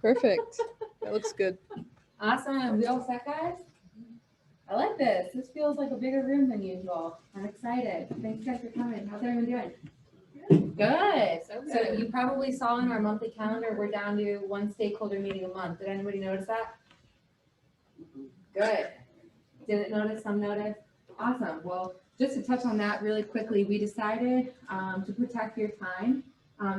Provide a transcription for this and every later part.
Perfect. That looks good. Awesome. We all set, guys? I like this. This feels like a bigger room than usual. I'm excited. Thanks guys for coming. How's everyone doing? Good. So you probably saw in our monthly calendar, we're down to one stakeholder meeting a month. Did anybody notice that? Good. Didn't notice, some noticed? Awesome. Well, just to touch on that really quickly, we decided to protect your time.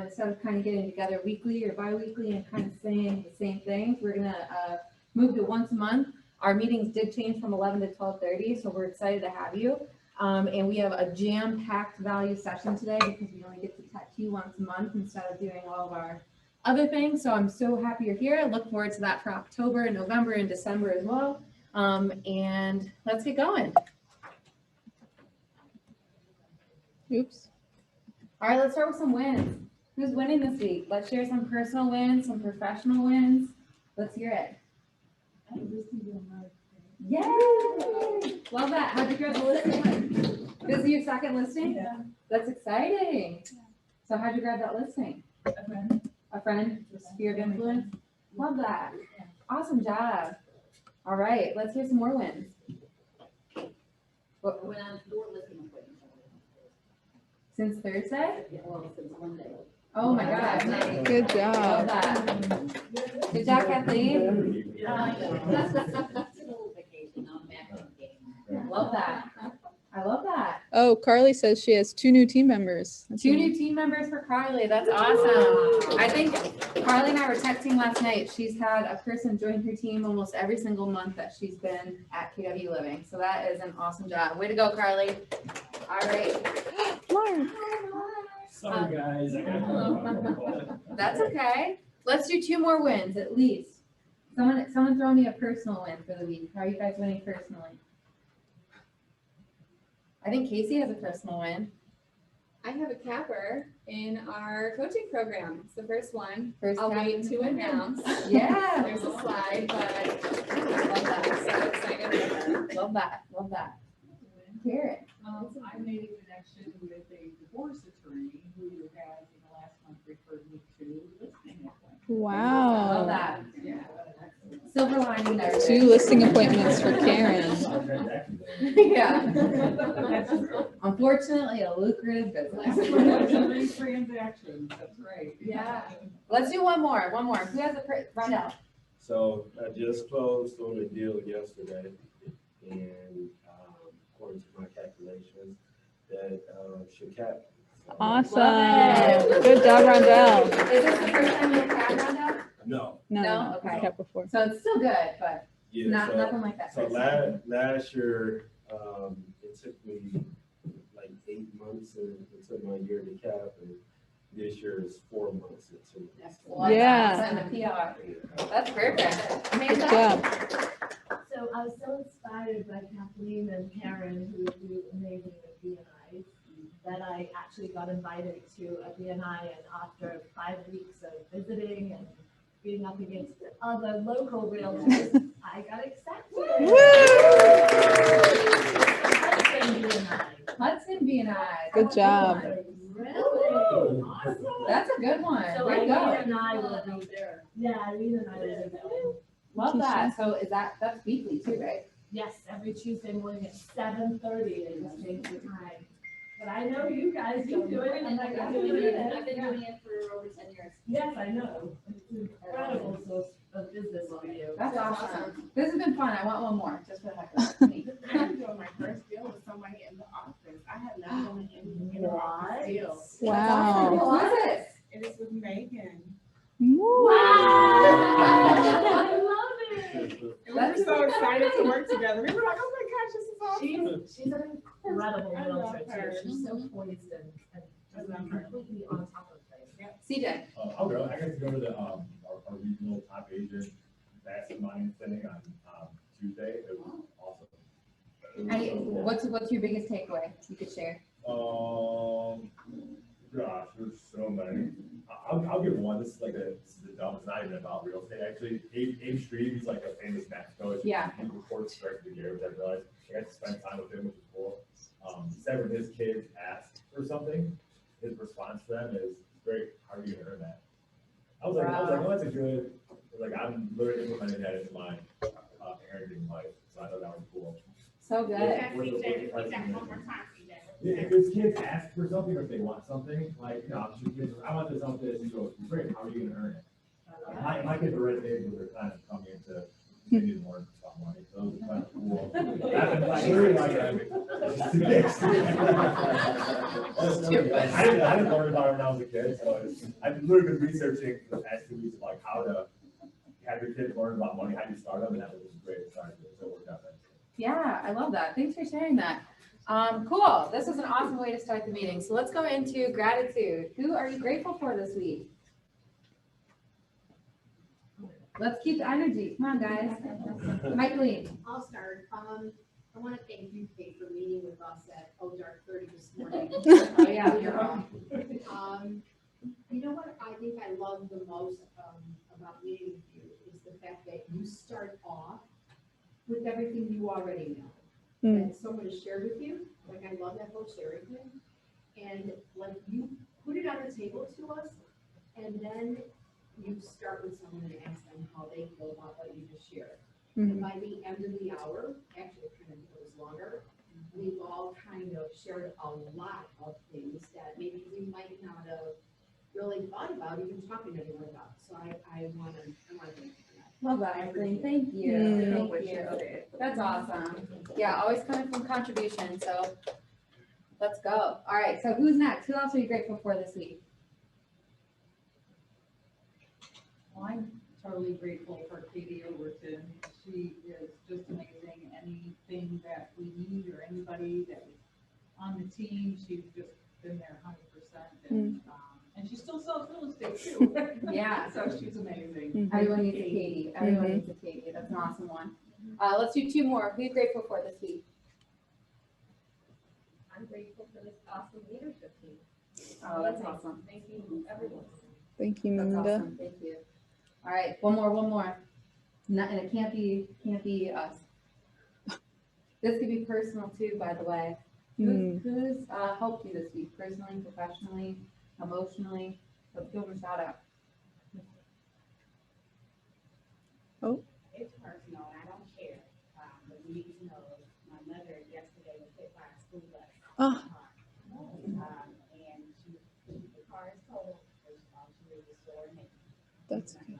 Instead of kind of getting together weekly or bi-weekly and kind of saying the same things, we're gonna move to once a month. Our meetings did change from 11 to 12:30, so we're excited to have you. And we have a jam-packed value session today because we only get to tech you once a month instead of doing all of our other things. So I'm so happy you're here. I look forward to that for October and November and December as well. And let's get going. Oops. All right, let's start with some wins. Who's winning this week? Let's share some personal wins, some professional wins. Let's hear it. Yay! Love that. How'd you grab the listing? This is your second listing? Yeah. That's exciting. So how'd you grab that listing? A friend. A friend? Sphere of influence? Love that. Awesome job. All right, let's hear some more wins. What, Went on 4 listing appointments. since Thursday? Well, since Monday. Oh my gosh. Good Love job. that. Good job, Kathleen. That's a little vacation on back on the game. Love that. I love that. Oh, Carly says she has 2 new team members. That's 2 neat. new team members for Carly. That's awesome. I think Carly and I were texting last night. She's had a person join her team almost every single month that she's been at KW Living. So that is an awesome job. Way to go, Carly. All right. Mark. Sorry, guys. I got That's okay. Let's do 2 more wins at least. Someone throw me a personal win for the week. How are you guys winning personally? I think Casey has a personal win. I have a capper in our coaching program. It's the first one. First I'll capper. wait to announce. Yeah. There's a slide, but love that. So excited for her. Love that. Love that. Garrett. I made a connection with a divorce attorney who has in the last month referred me to listing appointments. Wow. Love that. Yeah. Silver lining there. 2 listing appointments for Karen. Yeah. Unfortunately, a lucrative business. Three transactions, that's right. Yeah. Let's do one more. Who has a Rondell? So I just closed on a deal yesterday, and according to my calculations, that should cap. Awesome. Love it. Good job, Rondell. Is this the first time you've had Rondell? No. No, No? Okay. I've kept before. So it's still good, but Yeah. nothing like that. So first time. last year, it took me like 8 months until my year to cap, and this year is 4 months until. Well, Yeah. And the PR. That's perfect. Good Amanda? job. So I was so inspired by Kathleen and Karen, who do amazing at BNI, that I actually got invited to a BNI, and after 5 weeks of visiting and being up against other local realtors, I got accepted. Hudson BNI. Good job. Really? Awesome. That's a good one. So Way to go. Irene and I will be there. Yeah, Irene and I will be there. Love that. So that's weekly too, right? Yes, every Tuesday morning at 7:30, they just change the time. But I know you guys keep doing it, and like, I'm doing it. I've been doing it for over 10 years. Yes, I know. It's an incredible source of business for you. That's awesome. This has been fun. I want one more, just for the heck of it. I'm doing my first deal with somebody in the office. I had not done any office deal. Wow. Who is this? It is with Megan. Wow! I love it. And we were so excited to work together. We were like, oh my gosh, this is awesome. She's an incredible I love realtor her. too. She's so poised and just completely on top of things. CJ. I'll go. I got to go to the our regional top agent mastermind thing on Tuesday. It was awesome. What's your biggest takeaway you could share? Gosh, there's so many. I'll give one. This is the dumb. It's not even about real estate. Actually, Abe Street, he's like a famous math coach. Yeah. He reports directly to the year, which I realized. I got to spend time with him, which is cool. He said when his kids ask for something, his response to them is, "Great, how are you gonna earn that?" I was like, oh, that's a good, like, I'm literally implementing that into my, parenting life, so I thought that was cool. So good. Yeah, if his kids ask for something or if they want something, like, you know, I'm sure kids, I want this, I want this, you go, great, how are you gonna earn it? My kids are right at the age where they're kind of coming into, they need more stuff money, so it's kind of cool. I've been literally like, I didn't learn about it when I was a kid, so I've literally been researching for the past 2 weeks, like how to have your kids learn about money, how do you start them, and that was great, so it worked out. Yeah, I love that. Thanks for sharing that. Cool. This is an awesome way to start the meeting. So let's go into gratitude. Who are you grateful for this week? Let's keep the energy. Come on, guys. Michaeline. I'll start. I want to thank you, Kate, for meeting with us at dark 30 this morning. Oh, yeah, you're welcome. You know what I think I love the most about meeting with you is the fact that you start off with everything you already know. And someone has shared with you, like I love that whole sharing thing. And like you put it on the table to us, and then you start with someone and ask them how they feel about what you just shared. And by the end of the hour, actually it kind of goes longer, we've all kind of shared a lot of things that maybe we might not have really thought about even talking to anyone about. So I want to thank you for that. Love that, Michaeline. Thank you. Thank you. That's awesome. Yeah, always coming from contribution. So let's go. All right. So who's next? Who else are you grateful for this week? Well, I'm totally grateful for Katie Overton. She is just amazing. Anything that we need or anybody that is on the team, she's just been there 100%. And she still sells real estate too. Yeah. So she's amazing. Everyone needs a Katie. Everyone needs a Katie. That's an awesome one. Let's do two more. Who are you grateful for this week? I'm grateful for this awesome leadership team. Oh, that's awesome. Thank you, everyone. Thank you, That's Melinda. awesome. Thank you. All right, one more. Not, and it can't be us. This could be personal too, by the way. Who's helped you this week, personally, professionally, emotionally? Let's give them a shout out. It's personal, and I don't share, but you need to know, my mother yesterday was hit by a school bus. Oh. And the car is totaled, she was restored. That's good.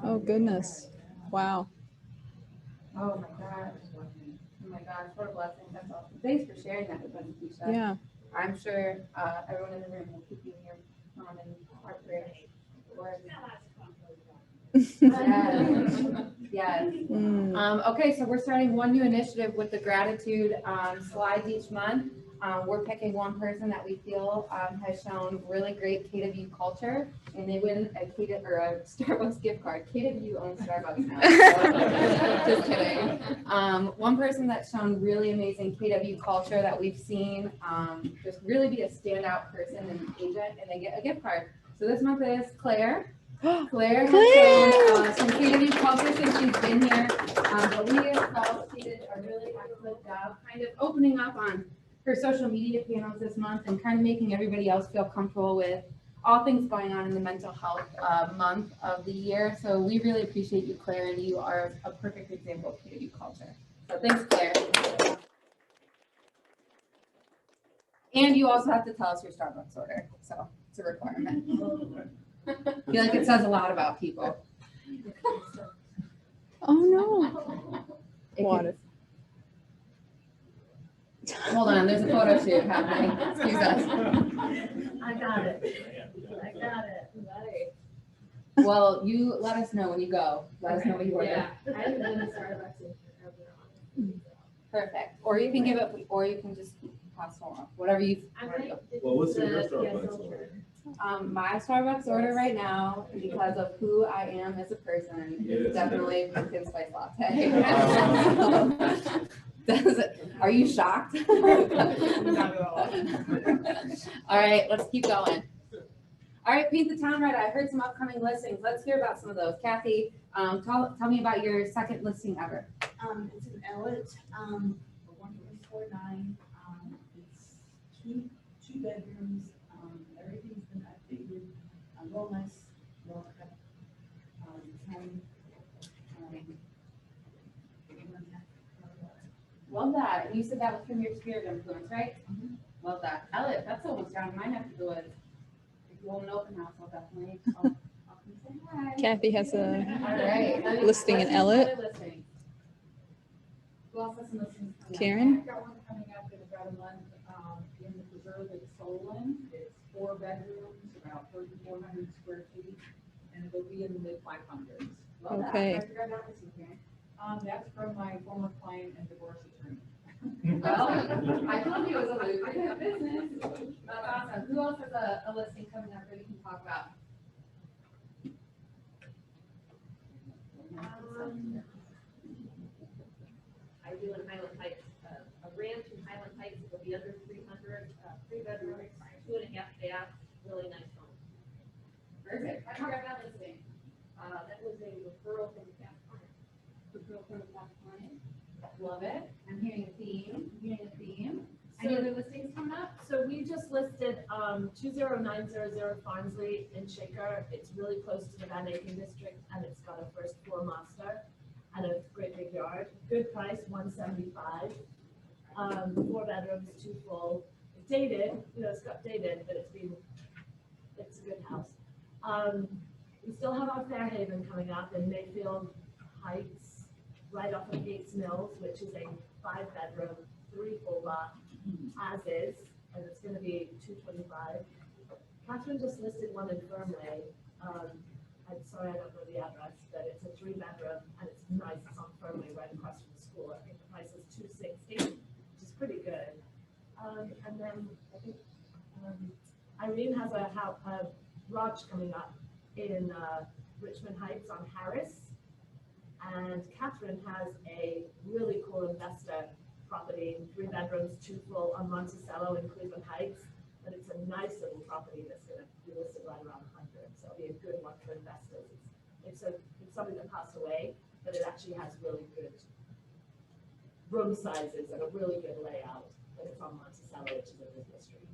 Oh, goodness. Wow. Oh my gosh. Oh my gosh, what a blessing. That's awesome. Thanks for sharing that with us, Keisha. Yeah. I'm sure everyone in the room will keep you in your mom and our prayers. Yes. Okay, so we're starting one new initiative with the gratitude slides each month. We're picking one person that we feel has shown really great KW culture, and they win a Starbucks gift card. KW owns Starbucks now. Just kidding. One person that's shown really amazing KW culture that we've seen just really be a standout person and agent, and they get a gift card. So this month is Claire. Claire has shown some KW culture since she's been here, but we as well, she did a really excellent job kind of opening up on her social media panels this month and kind of making everybody else feel comfortable with all things going on in the mental health month of the year. So we really appreciate you, Claire, and you are a perfect example of KW culture. So thanks, Claire. And you also have to tell us your Starbucks order, so it's a requirement. I feel like it says a lot about people. Oh, no. Water. Hold on, there's a photo shoot happening. Excuse us. I got it. Right. Well, you let us know when you go. Let us know what you order. Yeah, I haven't been to Starbucks in forever. Perfect. Or you can give it, or you can just pass along, whatever you. Well, what's your Starbucks order? My Starbucks order right now, because of who I am as a person, is definitely pumpkin spice latte. Are you shocked? Not at all. All right, let's keep going. All right, Paint the Town Red. I heard some upcoming listings. Let's hear about some of those. Kathy, tell me about your second listing ever. It's an Ellet, 1.49. It's two bedrooms. Everything's been updated. real nice, well kept, home. Love that. And you said that was from your sphere of influence, right? Love that. Elliot, that's almost down my neck of the woods. If you want an open house, I'll definitely, I'll come say hi. Kathy has a All right. listing in Ellet. Who else has some listings coming up? Karen? I've got one coming up in about a month, in the preserve at Solon. It's 4 bedrooms, about 3,400 square feet, and it'll be in the mid-500s. Love that. Okay. Where'd you grab that listing, Karen? That's from my former client and divorce attorney. Well, I told you it was a lucrative business. That's awesome. Who else has a listing coming up that we can talk about? I do in Highland Heights, a ranch in Highland Heights, it'll be under 300, 3 bedrooms, 2.5 baths, really nice home. Perfect. Why'd you grab that listing? That was a referral from the past client. Referral from the past client. Love it. I'm hearing a theme. Any So, other listings coming up? so we just listed, 20900 Farnsley in Shaker. It's really close to the Van Aken district, and it's got a first floor master and a great big yard. Good price, $175. 4 bedrooms, 2 full. Dated, it's got dated, but it's a good house. We still have our Fairhaven coming up in Mayfield Heights, right off of Gates Mills, which is a 5 bedroom, 3 full lot, as is, and it's gonna be $225. Catherine just listed one in Fernway. I'm sorry, I don't know the address, but it's a 3 bedroom, and it's nice, it's on Fernway, right across from the school. I think the price is $260, which is pretty good. And then I think, Irene has a garage coming up in, Richmond Heights on Harris. And Catherine has a really cool investor property, 3 bedrooms, 2 full on Monticello in Cleveland Heights. But it's a nice little property that's gonna be listed right around 100, so it'll be a good one for investors. It's something that passed away, but it actually has really good room sizes and a really good layout. And it's on Monticello, which is a business street.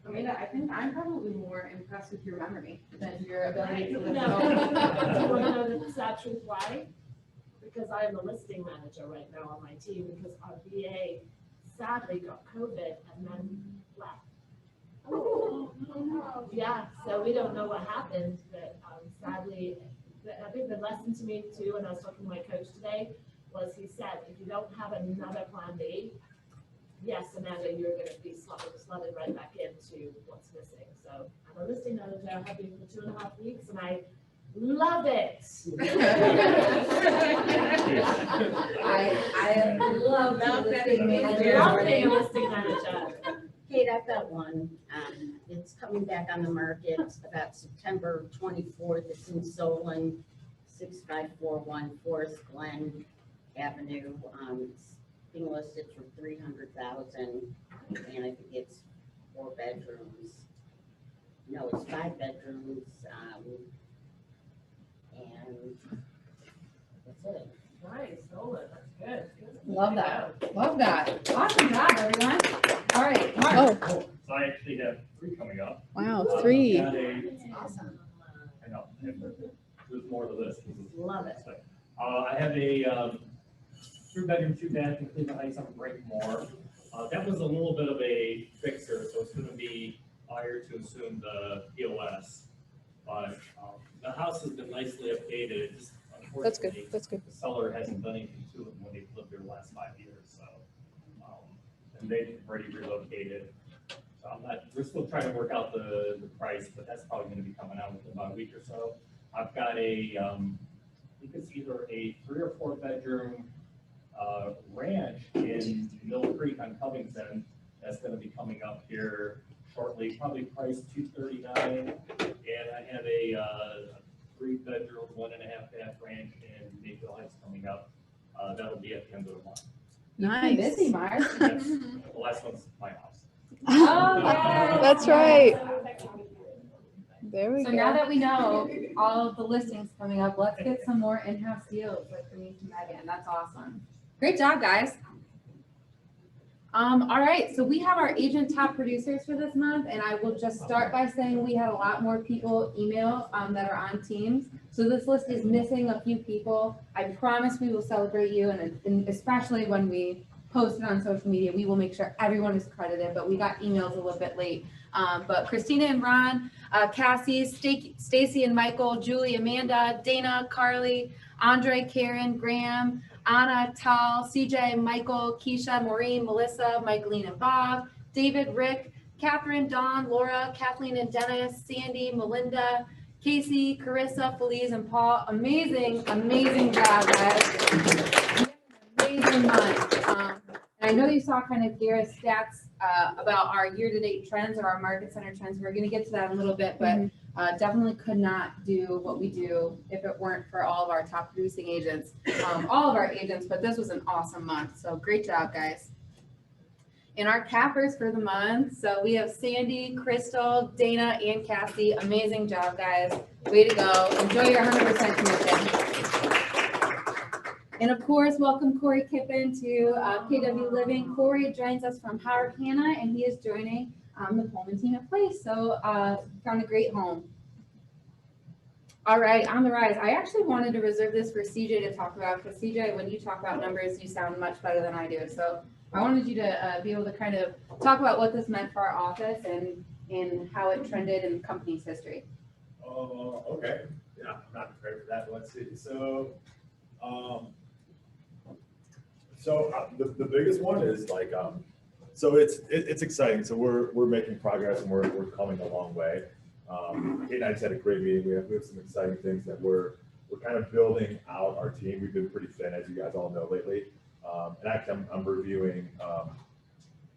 Amanda, I think I'm probably more impressed with your memory than your ability to list. No. Do you want to know the sad truth why? Because I am the listing manager right now on my team, because our VA sadly got COVID and then left. Yeah, so we don't know what happened, but sadly, I think the lesson to me too, and I was talking to my coach today, was he said, if you don't have another plan B, yes, Amanda, you're gonna be slotted right back into what's missing. So I'm a listing manager, I've been for 2.5 weeks, and I love it. I love being a listing manager. Kate, I've got one. It's coming back on the market about September 24th. It's in Solon, 6541 Forest Glen Avenue. It's being listed for $300,000, and I think it's 4 bedrooms. No, it's 5 bedrooms, and that's it. Nice, Nolan, that's good. Love that. Love that. Awesome job, everyone. All right, Mark. Oh, Cool. So I actually have 3 coming up. wow, 3. Got a- Awesome. I know, there's more to this. Love it. I have a 3 bedroom, 2 bath in Cleveland Heights on Breakmore. That was a little bit of a fixer, so it's gonna be higher to assume the POS. But the house has been nicely updated, just That's good, unfortunately, that's good. the seller hasn't done anything to it when they've lived there the last 5 years, so. And they've already relocated. So we're still trying to work out the price, but that's probably gonna be coming out within about a week or so. I've got I think it's either a 3 or 4 bedroom ranch in Mill Creek on Covington that's gonna be coming up here shortly, probably priced $239. And I have a 3 bedroom, 1.5 bath ranch in Mayfield Heights coming up. That'll be at the end of the month. Nice. Busy, Mark. That's, the last one's my house. Oh, yes. That's right. There we So go. now that we know all of the listings coming up, let's get some more in-house deals like Denise and Megan. That's awesome. Great job, guys. All right, so we have our agent top producers for this month, and I will just start by saying we had a lot more people email that are on Teams. So this list is missing a few people. I promise we will celebrate you, and especially when we post it on social media, we will make sure everyone is credited, but we got emails a little bit late. But Christina and Ron, Cassie, Stacy and Michael, Julie, Amanda, Dana, Carly, Andre, Karen, Graham, Anna, Tal, CJ, Michael, Keisha, Maureen, Melissa, Michaeline and Bob, David, Rick, Catherine, Dawn, Laura, Kathleen and Dennis, Sandy, Melinda, Casey, Carissa, Felice, and Paul. Amazing, amazing job, guys. Amazing month. And I know you saw kind of Gareth's stats about our year-to-date trends or our market center trends. We're going to get to that in a little bit, but definitely could not do what we do if it weren't for all of our top producing agents, all of our agents, but this was an awesome month. So great job, guys. And our cappers for the month. So we have Sandy, Crystal, Dana, and Cassie. Amazing job, guys. Way to go. Enjoy your 100% commission. And of course, welcome Corey Kippen to KW Living. Corey joins us from Howard Hanna, and he is joining the Pullman team at Place. So found a great home. All right, on the rise. I actually wanted to reserve this for CJ to talk about, because CJ, when you talk about numbers, you sound much better than I do. So I wanted you to be able to kind of talk about what this meant for our office and how it trended in the company's history. Okay. Yeah, I'm not prepared for that. Let's see. So the biggest one is like, so it's exciting. So we're making progress and we're coming a long way. Kate and I just had a great meeting. We have some exciting things that we're kind of building out our team. We've been pretty thin, as you guys all know, lately. And actually, I'm reviewing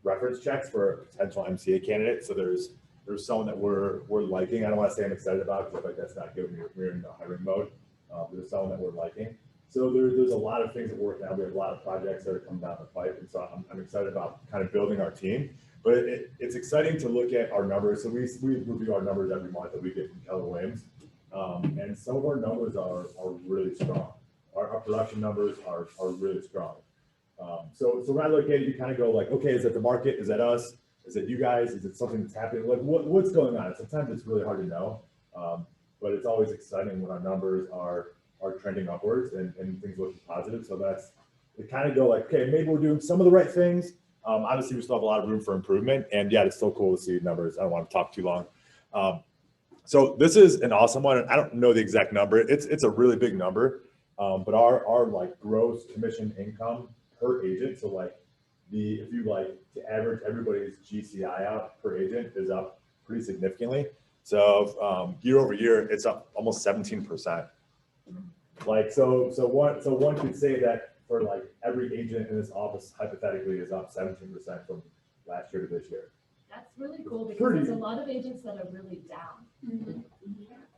reference checks for potential MCA candidates. So there's someone that we're liking. I don't want to say I'm excited about because I feel like that's not good when we're in the hiring mode. There's someone that we're liking. So there's a lot of things that we're working on. We have a lot of projects that are coming down the pipe, and so I'm excited about kind of building our team. But it's exciting to look at our numbers. So we review our numbers every month that we get from Keller Williams, and some of our numbers are really strong. Our production numbers are really strong. So when I look at it, you kind of go like, okay, is it the market? Is that us? Is it you guys? Is it something that's happening? Like what's going on? Sometimes it's really hard to know, but it's always exciting when our numbers are trending upwards and things looking positive. So it kind of go like, okay, maybe we're doing some of the right things. Obviously, we still have a lot of room for improvement, and yeah, it's still cool to see numbers. I don't want to talk too long. So this is an awesome one. I don't know the exact number. It's a really big number, but our like gross commission income per agent. So like if you like to average everybody's GCI out per agent is up pretty significantly. So year over year, it's up almost 17%. Like so one could say that for like every agent in this office hypothetically is up 17% from last year to this year. That's really cool because there's a lot of agents that are really down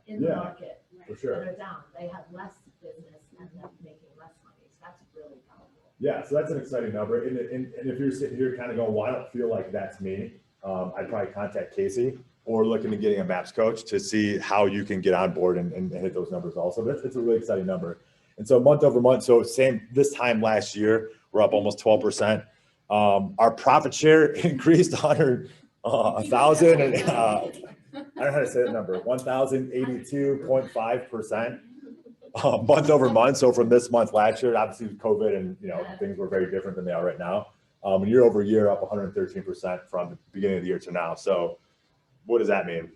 in the market. For sure. That are down. They have less business and they're making less money. So that's really powerful. Yeah, so that's an exciting number. And if you're sitting here kind of going, well, I don't feel like that's me, I'd probably contact Casey or look into getting a MAPS coach to see how you can get on board and hit those numbers also. It's a really exciting number. And so month over month, so same this time last year, we're up almost 12%. Our profit share increased 1,000. I don't know how to say that number, 1,082.5%. Month over month. So from this month last year, obviously with COVID and things were very different than they are right now. Year over year, up 113% from the beginning of the year to now. So what does that mean?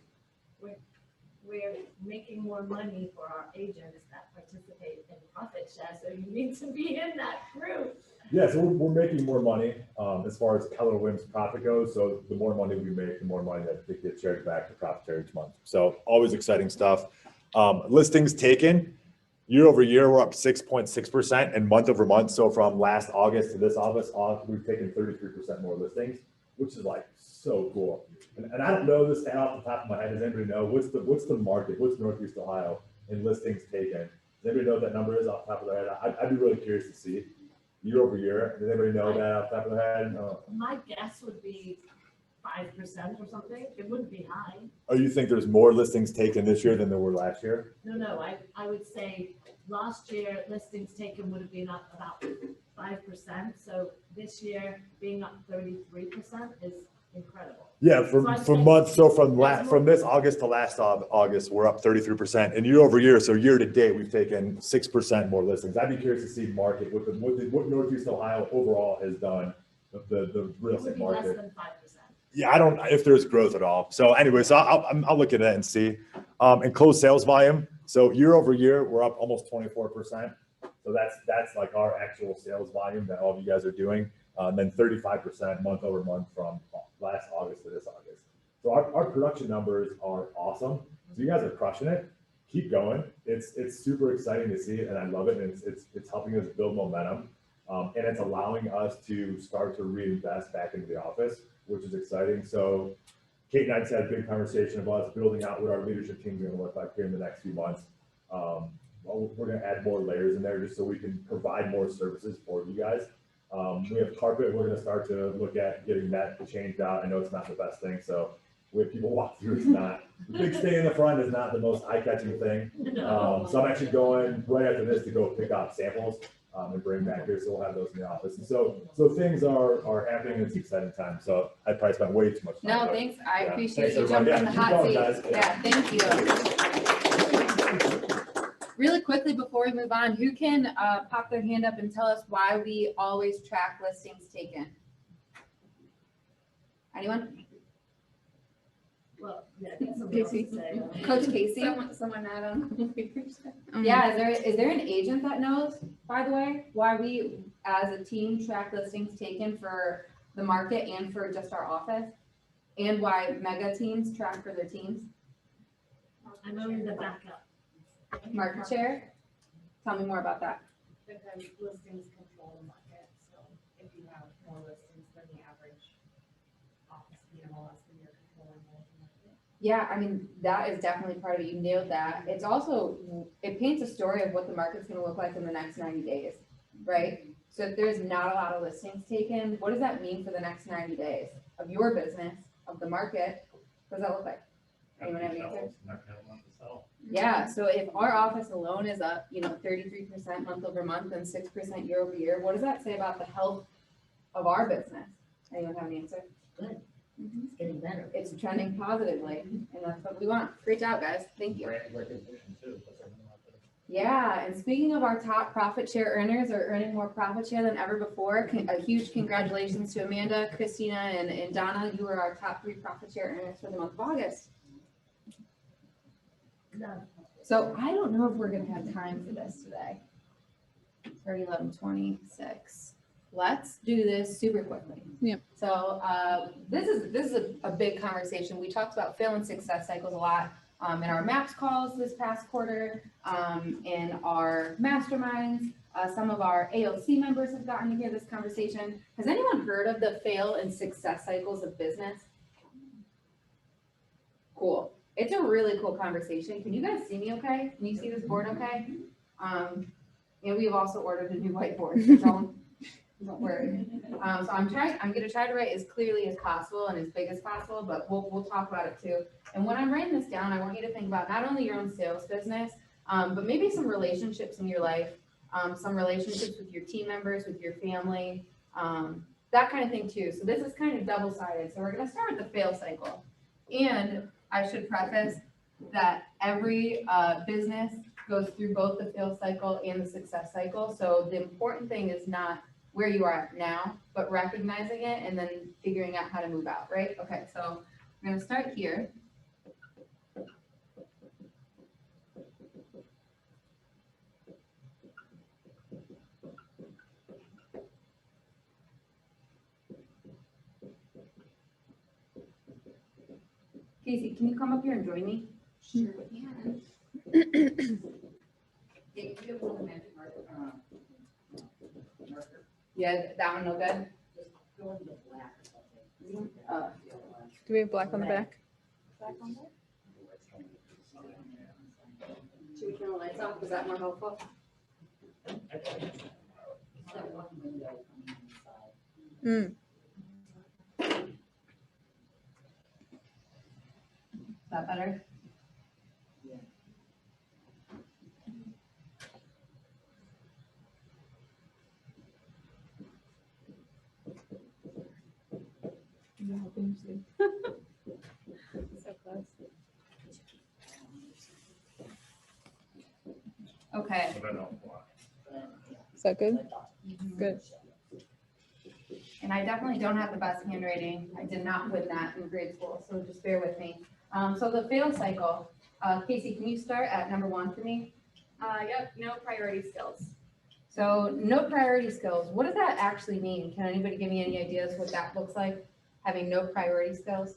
We're making more money for our agents that participate in profit share. So you need to be in that group. Yeah, so we're making more money as far as Keller Williams profit goes. So the more money we make, the more money that gets shared back to profit share each month. So always exciting stuff. Listings taken. Year over year, we're up 6.6% and month over month. So from last August to this August, we've taken 33% more listings, which is like so cool. And I don't know this stat off the top of my head. Does anybody know what's the market? What's Northeast Ohio in listings taken? Does anybody know what that number is off the top of their head? I'd be really curious to see year over year. Does anybody know that off the top of their head? No. My guess would be 5% or something. It wouldn't be high. Oh, you think there's more listings taken this year than there were last year? No. I would say last year listings taken would have been up about 5%. So this year being up 33% is incredible. Yeah, So I'd from say month, so from there's from more- this August to last August, we're up 33%. And year over year, so year to date, we've taken 6% more listings. I'd be curious to see market, what Northeast Ohio overall has done, the real It would estate be less market. than 5%. Yeah, I don't, if there's growth at all. So anyway, so I'll look at that and see. And closed sales volume. So year over year, we're up almost 24%. So that's like our actual sales volume that all of you guys are doing. Then 35% month over month from last August to this August. So our production numbers are awesome. So you guys are crushing it. Keep going. It's super exciting to see it, and I love it. And it's helping us build momentum, and it's allowing us to start to reinvest back into the office, which is exciting. So Kate and I just had a big conversation about us building out what our leadership team is going to look like here in the next few months. We're going to add more layers in there just so we can provide more services for you guys. We have carpet. We're going to start to look at getting that changed out. I know it's not the best thing, so we have people walk through. It's not the big stay in the front is not the most eye-catching thing. So I'm actually going right after this to go pick out samples and bring back here. So we'll have those in the office. And so things are happening. And it's an exciting time. So I probably spent way too much time. No, but thanks. I yeah. appreciate Thanks, you jumping in the everybody. hot Yeah, seat. keep going, guys. Yeah, thank you. Really quickly before we move on, who can pop their hand up and tell us why we always track listings taken? Anyone? Well, yeah, I think somebody else would say. Coach Casey? Someone not on. Yeah, is there an agent that knows, by the way, why we as a team track listings taken for the market and for just our office? And why mega teams track for their teams? I know you're the backup. Market share? Tell me more about that. Because listings control the market, so if you have more listings than the average office MLS, then you're controlling more of the market. Yeah, I mean, that is definitely part of it. You nailed that. It's also, it paints a story of what the market's gonna look like in the next 90 days, right? So if there's not a lot of listings taken, what does that mean for the next 90 days of your business, of the market? What does that look like? Anyone have an answer? Yeah, so if our office alone is up, 33% month over month and 6% year over year, what does that say about the health of our business? Anyone have an answer? Good. Mhm. It's getting better. It's trending positively, and that's what we want. Great job, guys. Thank you. Yeah, and speaking of our top profit share earners are earning more profit share than ever before. A huge congratulations to Amanda, Christina, and Donna. You are our top 3 profit share earners for the month of August. No. So I don't know if we're gonna have time for this today. It's already 11:26. Let's do this super quickly. Yep. So this is a big conversation. We talked about fail and success cycles a lot in our MAPS calls this past quarter, in our masterminds. Some of our AOC members have gotten to hear this conversation. Has anyone heard of the fail and success cycles of business? Cool. It's a really cool conversation. Can you guys see me okay? Can you see this board okay? And we've also ordered a new whiteboard, so don't worry. So I'm gonna try to write as clearly as possible and as big as possible, but we'll talk about it too. And when I'm writing this down, I want you to think about not only your own sales business, but maybe some relationships in your life, some relationships with your team members, with your family, that kind of thing too. So this is kind of double-sided. So we're gonna start with the fail cycle. And I should preface that every business goes through both the fail cycle and the success cycle. So the important thing is not where you are at now, but recognizing it and then figuring out how to move out, right? Okay, so I'm gonna start here. Casey, can you come up here and join me? Sure we can. Yeah, that one no good? Do we have black on the back? Should we turn the lights off? Is that more helpful? Mm. Is that better? So close. Okay. Is that good? Good. And I definitely don't have the best handwriting. I did not win that in grade school, so just bear with me. So the fail cycle, Casey, can you start at number 1 for me? Yep, no priority skills. So no priority skills, what does that actually mean? Can anybody give me any ideas what that looks like, having no priority skills?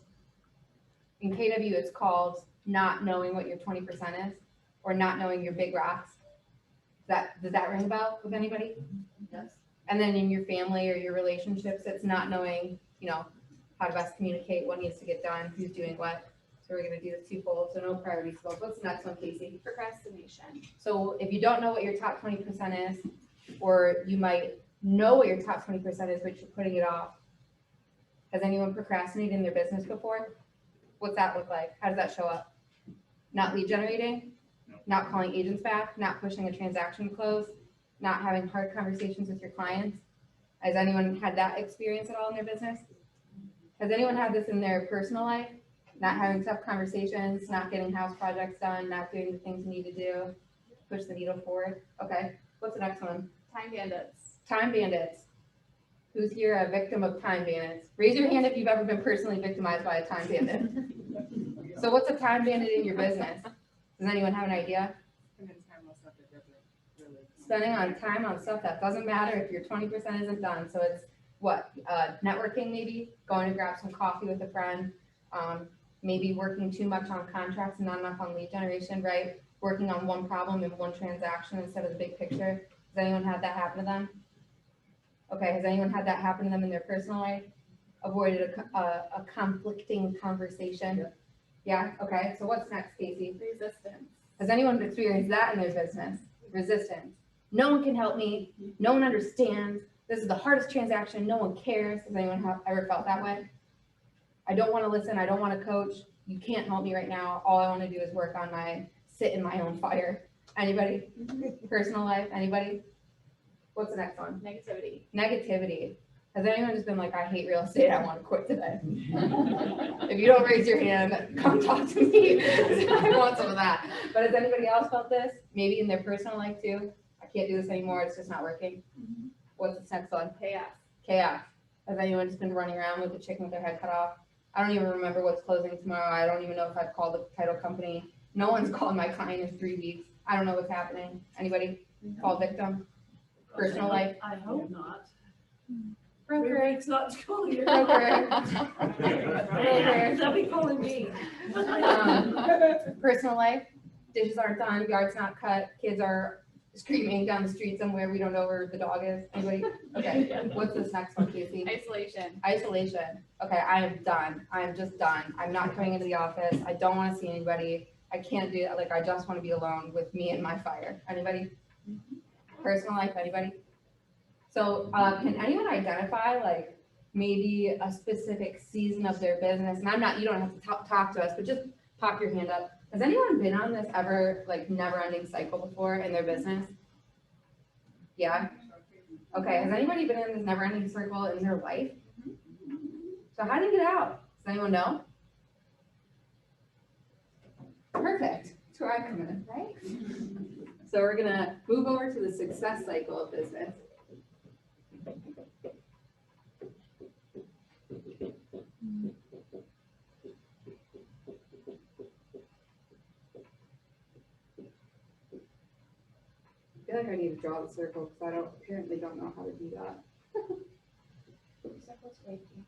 In KW, it's called not knowing what your 20% is, or not knowing your big rocks. Does that ring a bell with anybody? Yes. And then in your family or your relationships, it's not knowing, how to best communicate, what needs to get done, who's doing what. So we're gonna do the twofold, so no priority skills. What's the next one, Casey? Procrastination. So if you don't know what your top 20% is, or you might know what your top 20% is, but you're putting it off. Has anyone procrastinated in their business before? What's that look like? How does that show up? Not lead generating? Not calling agents back? Not pushing a transaction to close? Not having hard conversations with your clients? Has anyone had that experience at all in their business? Has anyone had this in their personal life? Not having tough conversations, not getting house projects done, not doing the things you need to do, push the needle forward? Okay, what's the next one? Time bandits. Time bandits. Who's here a victim of time bandits? Raise your hand if you've ever been personally victimized by a time bandit. So what's a time bandit in your business? Does anyone have an idea? Spending on time on stuff that doesn't matter if your 20% isn't done. So it's what? Networking maybe, going to grab some coffee with a friend, maybe working too much on contracts and not enough on lead generation, right? Working on one problem and one transaction instead of the big picture. Has anyone had that happen to them? Okay, has anyone had that happen to them in their personal life? Avoided a conflicting conversation? Yeah, okay, so what's next, Casey? Resistance. Has anyone experienced that in their business? Resistance. No one can help me. No one understands. This is the hardest transaction. No one cares. Has anyone ever felt that way? I don't want to listen. I don't want to coach. You can't help me right now. All I want to do is work on sit in my own fire. Anybody? Personal life? Anybody? What's the next one? Negativity. Negativity. Has anyone just been like, I hate real estate, I want to quit today? If you don't raise your hand, come talk to me. I want some of that. But has anybody else felt this? Maybe in their personal life too? I can't do this anymore, it's just not working. What's the next one? Chaos. Chaos. Has anyone just been running around with the chicken with their head cut off? I don't even remember what's closing tomorrow. I don't even know if I've called the title company. No one's called my client in 3 weeks. I don't know what's happening. Anybody? Fall victim? Personal life? I hope not. Broker. Rick's not calling you. Broker. They'll be calling me. Personal life, dishes aren't done, yard's not cut, kids are screaming down the street somewhere, we don't know where the dog is. Anybody? Okay, what's this next one, Casey? Isolation. Isolation. Okay, I am done. I am just done. I'm not coming into the office. I don't want to see anybody. I can't do it. Like, I just want to be alone with me and my fire. Anybody? Personal life, anybody? So can anyone identify like maybe a specific season of their business? And you don't have to talk to us, but just pop your hand up. Has anyone been on this ever like never ending cycle before in their business? Yeah? Okay, has anybody been in this never ending circle in their life? So how do you get out? Does anyone know? Perfect. That's where I come in, right? So we're gonna move over to the success cycle of business. I feel like I need to draw the circle because I apparently don't know how to do that. Circle's right here.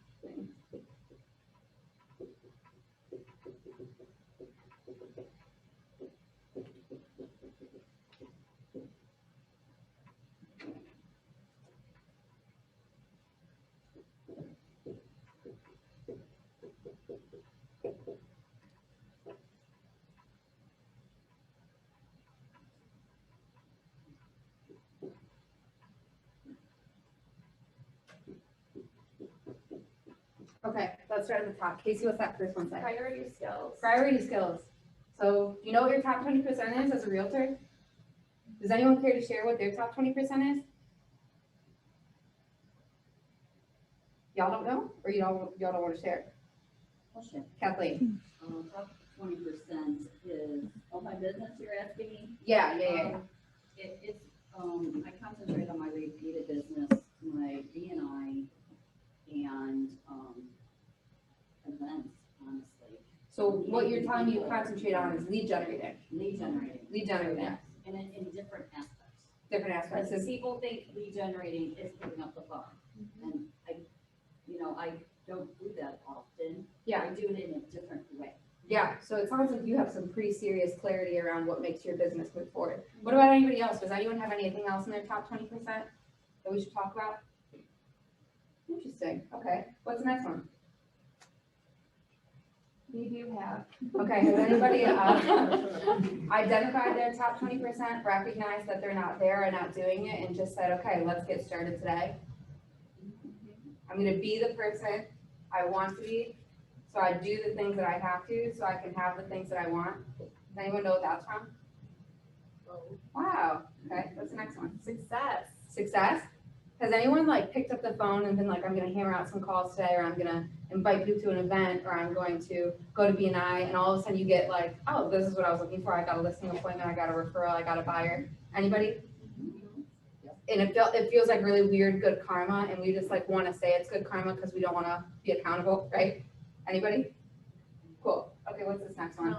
Okay, let's start at the top. Casey, what's that first one say? Priority skills. Priority skills. So, do you know what your top 20% is as a realtor? Does anyone care to share what their top 20% is? Y'all don't know, or y'all don't want to share? Question. Kathleen? Top 20% is all my business you're asking me? Yeah. It's, I concentrate on my repeated business, my BNI, and, events, honestly. So what you're telling me you concentrate on is lead generating. Lead generating. Lead generating, Yes, and in different aspects. different aspects. Because people think lead generating is picking up the phone. And I don't do that often. Yeah. I do it in a different way. Yeah, so it sounds like you have some pretty serious clarity around what makes your business move forward. What about anybody else? Does anyone have anything else in their top 20% that we should talk about? Interesting. Okay. What's the next one? We do have. Okay, has anybody identified their top 20%, recognized that they're not there and not doing it, and just said, okay, let's get started today? I'm gonna be the person I want to be, so I do the things that I have to, so I can have the things that I want. Does anyone know what that's from? Wow, okay, what's the next one? Success. Success? Has anyone like picked up the phone and been like, I'm gonna hammer out some calls today, or I'm gonna invite you to an event, or I'm going to go to BNI, and all of a sudden you get like, oh, this is what I was looking for, I got a listing appointment, I got a referral, I got a buyer. Anybody? And it feels like really weird good karma, and we just like wanna say it's good karma because we don't wanna be accountable, right? Anybody? Cool, okay, what's this next one?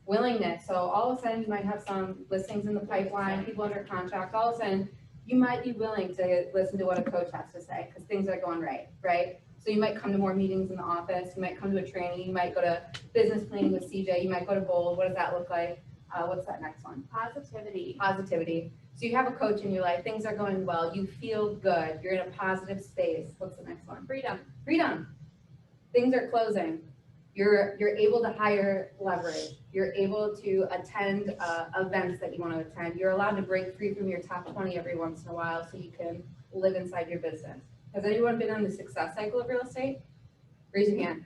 Willingness, so all of a sudden you might have some listings in the pipeline, people under contract, all of a sudden you might be willing to listen to what a coach has to say because things are going right? So you might come to more meetings in the office, you might come to a training, you might go to business planning with CJ, you might go to Bold. What does that look like? What's that next one? Positivity. Positivity. So you have a coach in your life, things are going well, you feel good, you're in a positive space. What's the next one? Freedom. Freedom. Things are closing. You're able to hire leverage. You're able to attend events that you want to attend. You're allowed to break free from your top 20 every once in a while so you can live inside your business. Has anyone been on the success cycle of real estate? Raise your hand.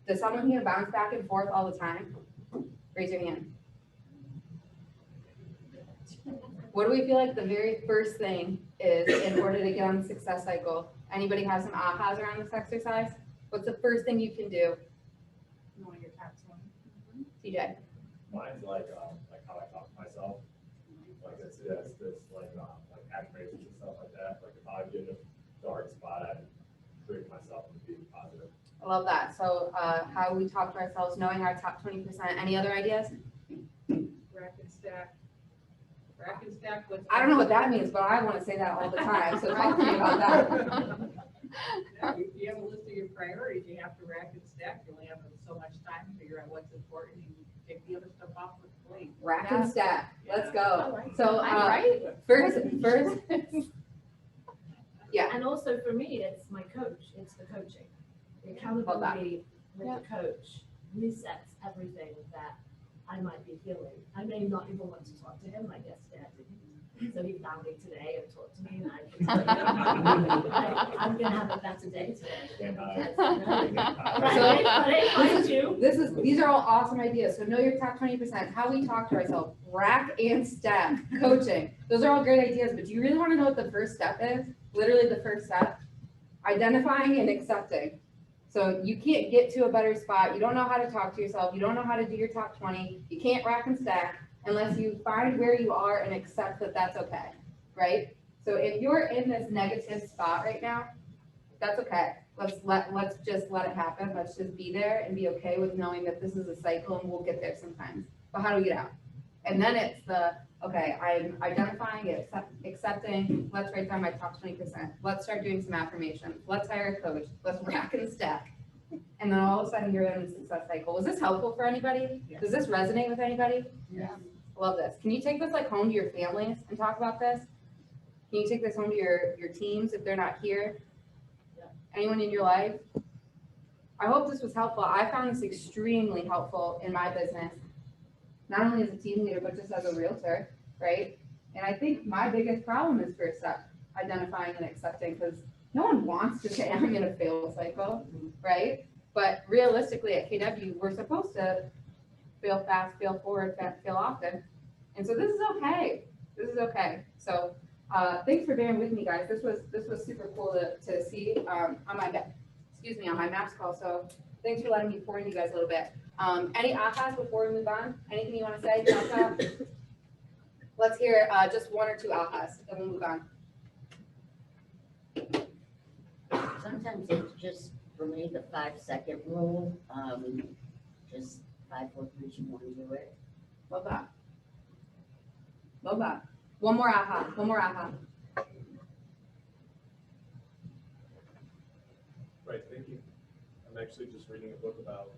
Does someone here bounce back and forth all the time? Raise your hand. What do we feel like the very first thing is in order to get on the success cycle? Anybody have some ahas around this exercise? What's the first thing you can do? Knowing your top 20. TJ? Mine's like how I talk to myself. Like it's like affirmations and stuff like that. Like if I get in a dark spot, I trick myself into being positive. I love that. So how we talk to ourselves, knowing our top 20%. Any other ideas? Rack and stack. Rack and stack what's. I don't know what that means, but I want to say that all the time. So talk to me about that. No, if you have a list of your priorities, you have to rack and stack. You only have so much time to figure out what's important and take the other stuff off the plate. Rack and stack. Let's go. Right. So right. first, yeah. And also for me, it's my coach, it's the coaching. The accountability with the coach resets everything that I might be feeling. I may not even want to talk to him, like yesterday I didn't. So he found me today and talked to me, and I can tell you, I'm gonna have a better day today. These are all awesome ideas. So know your top 20%, how we talk to ourselves, rack and stack, coaching. Those are all great ideas, but do you really want to know what the first step is? Literally the first step, identifying and accepting. So you can't get to a better spot. You don't know how to talk to yourself. You don't know how to do your top 20. You can't rack and stack unless you find where you are and accept that that's okay, right? So if you're in this negative spot right now, that's okay. Let's just let it happen. Let's just be there and be okay with knowing that this is a cycle and we'll get there sometimes. But how do we get out? And then it's the, okay, I'm identifying it, accepting, let's write down my top 20%. Let's start doing some affirmations. Let's hire a coach. Let's rack and stack. And then all of a sudden you're in the success cycle. Was this helpful for anybody? Yes. Does this resonate with anybody? Yeah. Love this. Can you take this like home to your families and talk about this? Can you take this home to your teams if they're not here? Yeah. Anyone in your life? I hope this was helpful. I found this extremely helpful in my business, not only as a team leader, but just as a realtor, right? And I think my biggest problem is first step, identifying and accepting, because no one wants to say I'm in a fail cycle, right? But realistically at KW, we're supposed to fail fast, fail forward, fail often. And so this is okay. This is okay. So thanks for bearing with me, guys. This was super cool to see on my excuse me, on my maps call, so thanks for letting me pour into you guys a little bit. Any ahas before we move on? Anything you want to say? Talk? Let's hear just one or two ahas, and we'll move on. Sometimes it's just, for me, the 5-second rule, just 5, 4, 3, 2, 1, do it. Love that. Love that. One more aha. One more aha. Right, thinking. I'm actually just reading a book about,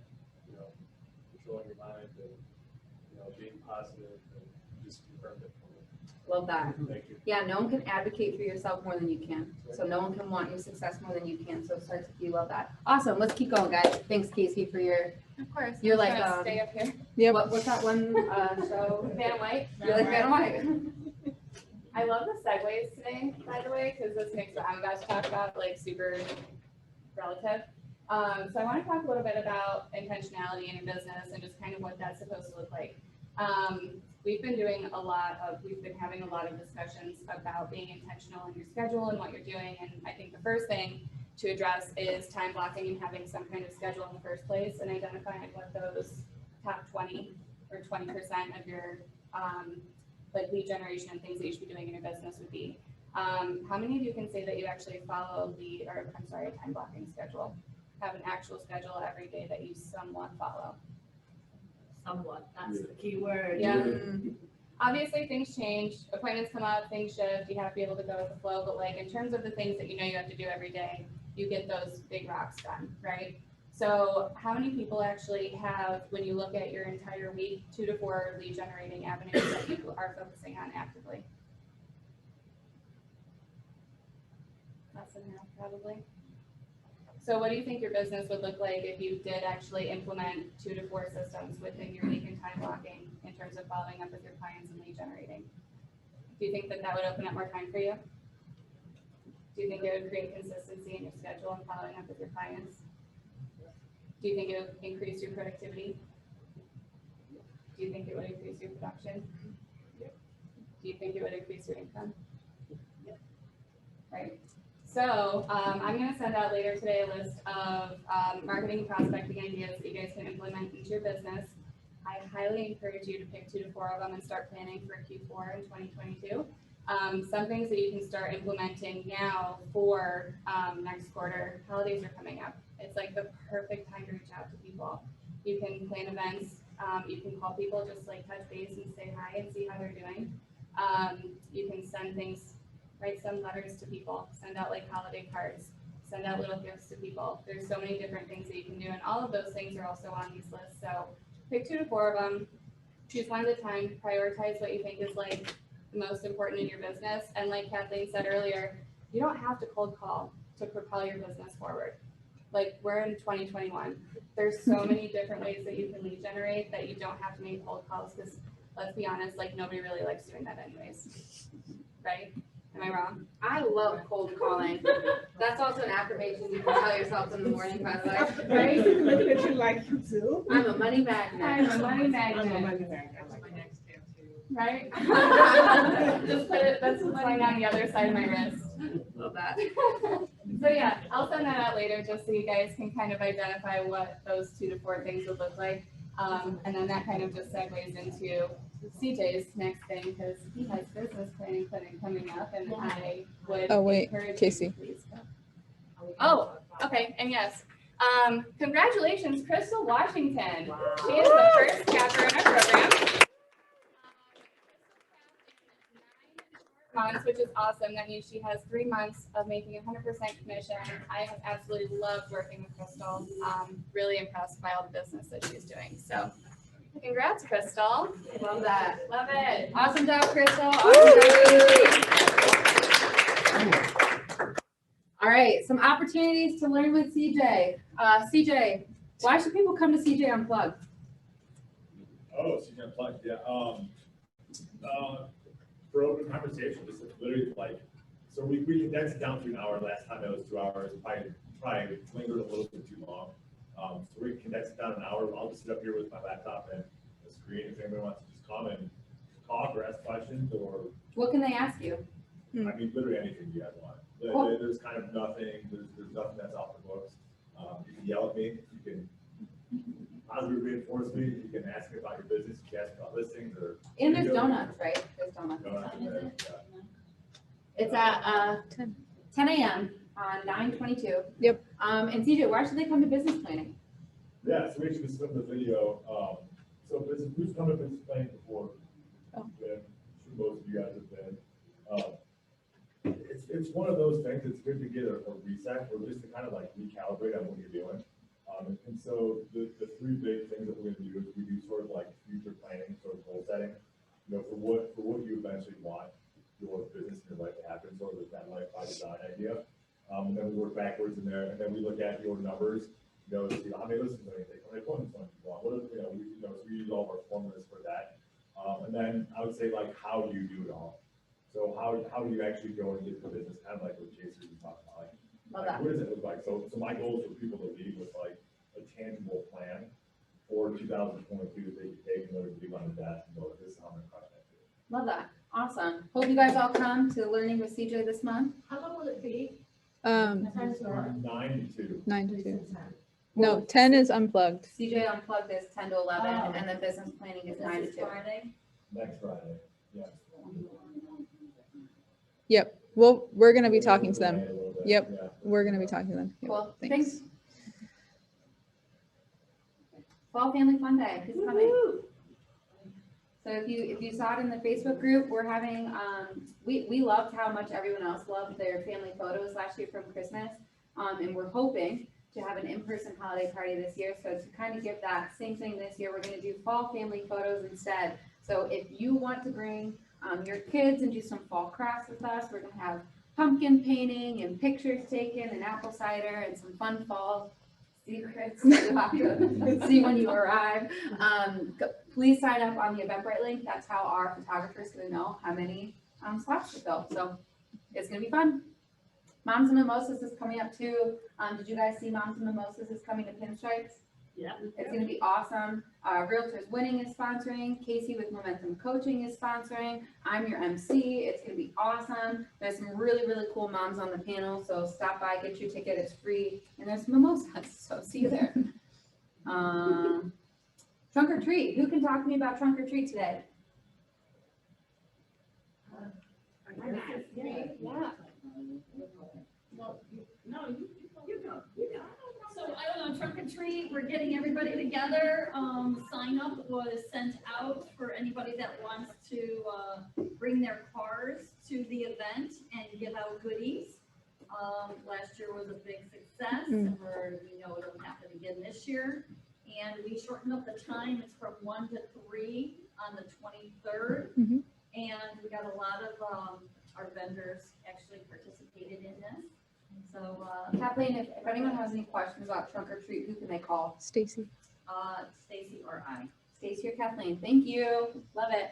controlling your mind and, being positive, and just confirmed it for me. Love that. Thank you. Yeah, no one can advocate for yourself more than you can. So no one can want your success more than you can. So it starts with you. Love that. Awesome. Let's keep going, guys. Thanks, Casey, for your. Of course. You're I'm like trying to stay up here. Yep. What's that one show? Van White. You're like Van White. I love the segues today, by the way, because this makes what I'm about to talk about like super relative. So I want to talk a little bit about intentionality in your business and just kind of what that's supposed to look like. We've been having a lot of discussions about being intentional in your schedule and what you're doing. And I think the first thing to address is time blocking and having some kind of schedule in the first place and identifying what those top 20 or 20% of your like lead generation and things that you should be doing in your business would be. How many of you can say that you actually follow a time blocking schedule? Have an actual schedule every day that you somewhat follow? Somewhat, that's the key word. Yeah. Obviously, things change, appointments come up, things shift, you have to be able to go with the flow, but like in terms of the things that you know you have to do every day, you get those big rocks done, right? So how many people actually have, when you look at your entire week, 2 to 4 lead generating avenues that you are focusing on actively? Less than half, probably. So what do you think your business would look like if you did actually implement 2 to 4 systems within your week and time blocking in terms of following up with your clients and lead generating? Do you think that that would open up more time for you? Do you think it would create consistency in your schedule and following up with your clients? Do you think it would increase your productivity? Do you think it would increase your production? Do you think it would increase your income? Right. So I'm going to send out later today a list of marketing and prospecting ideas that you guys can implement into your business. I highly encourage you to pick 2 to 4 of them and start planning for Q4 in 2022. Some things that you can start implementing now for next quarter. Holidays are coming up. It's like the perfect time to reach out to people. You can plan events. You can call people, just like touch base and say hi and see how they're doing. You can send things, write some letters to people, send out like holiday cards, send out little gifts to people. There's so many different things that you can do, and all of those things are also on these lists. So pick 2 to 4 of them, choose one at a time, prioritize what you think is like the most important in your business. And like Kathleen said earlier, you don't have to cold call to propel your business forward. Like we're in 2021. There's so many different ways that you can lead generate that you don't have to make cold calls, because let's be honest, like nobody really likes doing that anyways, right? Am I wrong? I love cold calling. That's also an affirmation you can tell yourself in the morning, by the way. Right? Looking at you like you too. I'm a money magnet. I'm a money magnet. I'm a money magnet. That's my next tattoo. Right? Just put it, that's lying on the other side of my wrist. Love that. So yeah, I'll send that out later just so you guys can kind of identify what those 2 to 4 things would look like. And then that kind of just segues into CJ's next thing, because he has business planning clinic coming up, and I would encourage Casey. you to please go. Oh, okay, and yes. Congratulations, Crystal Washington. Wow. She is the first capper in our program. Months, which is awesome. That means she has 3 months of making 100% commission. I have absolutely loved working with Crystal. Really impressed by all the business that she's doing. So congrats, Crystal. Love that. Love it. Awesome job, Crystal. Awesome job. All right, some opportunities to learn with CJ. CJ, why should people come to CJ Unplugged? Oh, CJ Unplugged, yeah. For open conversation, just literally like, so we condensed it down to an hour. Last time it was 2 hours. Probably lingered a little bit too long. So we condensed it down an hour. I'll just sit up here with my laptop and the screen. If anybody wants to just come and talk or ask questions, or what can they ask you? I mean, literally anything you guys want. There's kind of nothing. There's nothing that's off the books. or? And there's donuts, right? There's donuts. Donuts in there, yeah. It's at 10. 10 a.m. on 9/22. Yep. And CJ, why should they come to business planning? Yeah, so we actually just filmed the video. So business, who's come to business planning before? Oh. Been, I'm sure most of you guys have been. It's one of those things, it's good to get a reset or just to kind of like recalibrate on what you're doing. And so the three big things that we're gonna do is we do sort of like future planning, sort of goal setting, you know, for what you eventually want your business and your life to happen, sort of that life by design idea. And then we work backwards in there, and then we look at your numbers, you know, to see how many listens are you take, how many appointments do you want, what are, so we use all of our formulas for that. And then I would say like, how do you do it all? So how do you actually go and get the business, kind of like what Jason was talking about, like what does it look like? So my goal is for people to leave with like a tangible plan for 2022 that they can take and leave on the desk and go, this is how I'm gonna crush that. Love that. Awesome. Hope you guys all come to Learning with CJ this month. How long will it be? 9 to 2. 9 to 2. No, 10 is unplugged. CJ Unplugged is 10 to 11, and then business planning is 9 to 2. Next Friday, yeah. Yep. Well, we're going to be talking to them. A little bit, Yep. yeah. We're going to be talking to them. Yep. Cool. Thanks. Thanks. Fall Family Fun Day is coming. So if you saw it in the Facebook group, we're having, we loved how much everyone else loved their family photos last year from Christmas. And we're hoping to have an in-person holiday party this year. So to kind of give that same thing this year, we're going to do fall family photos instead. So if you want to bring your kids and do some fall crafts with us, we're going to have pumpkin painting and pictures taken and apple cider and some fun fall secrets you'll have to see when you arrive. Please sign up on the Eventbrite link. That's how our photographer is going to know how many slots to fill. So it's going to be fun. Moms and Mimosas is coming up too. Did you guys see Moms and Mimosas is coming to Pinstripes? Yeah. It's going to be awesome. Realtors Winning is sponsoring. Casey with Momentum Coaching is sponsoring. I'm your MC. It's going to be awesome. There's some really, really cool moms on the panel. So stop by, get your ticket. It's free. And there's mimosas. So see you there. Trunk or treat. Who can talk to me about trunk or treat today? Yeah. Well, no, you go. So I don't know, trunk or treat, we're getting everybody together. Sign up was sent out for anybody that wants to bring their cars to the event and give out goodies. Last year was a big success, and we know it'll happen again this year. And we shortened up the time. It's from 1 to 3 on the 23rd. Mhm. And we got a lot of our vendors actually participated in this. So, Kathleen, if anyone has any questions about trunk or treat, who can they call? Stacy. Stacy or I. Stacy or Kathleen. Thank you. Love it.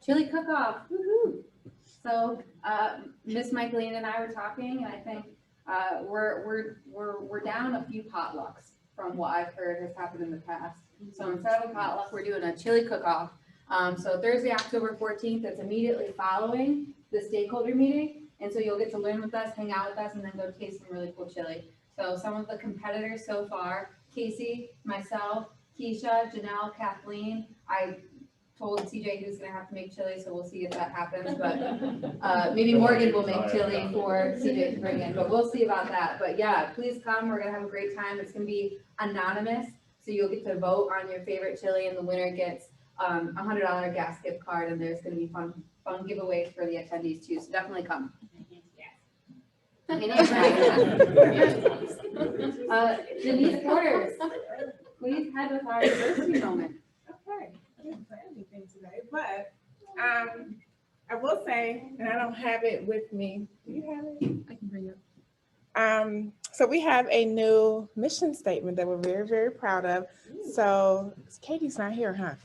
Chili cook-off. Woohoo! So, Miss Michaeline and I were talking, and I think we're down a few potlucks from what I've heard has happened in the past. So instead of a potluck, we're doing a chili cook-off. So Thursday, October 14th, it's immediately following the stakeholder meeting. And so you'll get to learn with us, hang out with us, and then go taste some really cool chili. So some of the competitors so far, Casey, myself, Keisha, Janelle, Kathleen. I told CJ who's gonna have to make chili, so we'll see if that happens. But maybe Morgan will make chili for CJ to bring in, but we'll see about that. But yeah, please come. We're gonna have a great time. It's gonna be anonymous, so you'll get to vote on your favorite chili, and the winner gets $100 gas gift card, and there's gonna be fun giveaways for the attendees too. So definitely come. Denise Porters, please head with our diversity moment. Okay, I didn't plan anything today, but I will say, and I don't have it with me. Do you have it? I can bring it. So we have a new mission statement that we're very, very proud of. So Katie's not here, huh?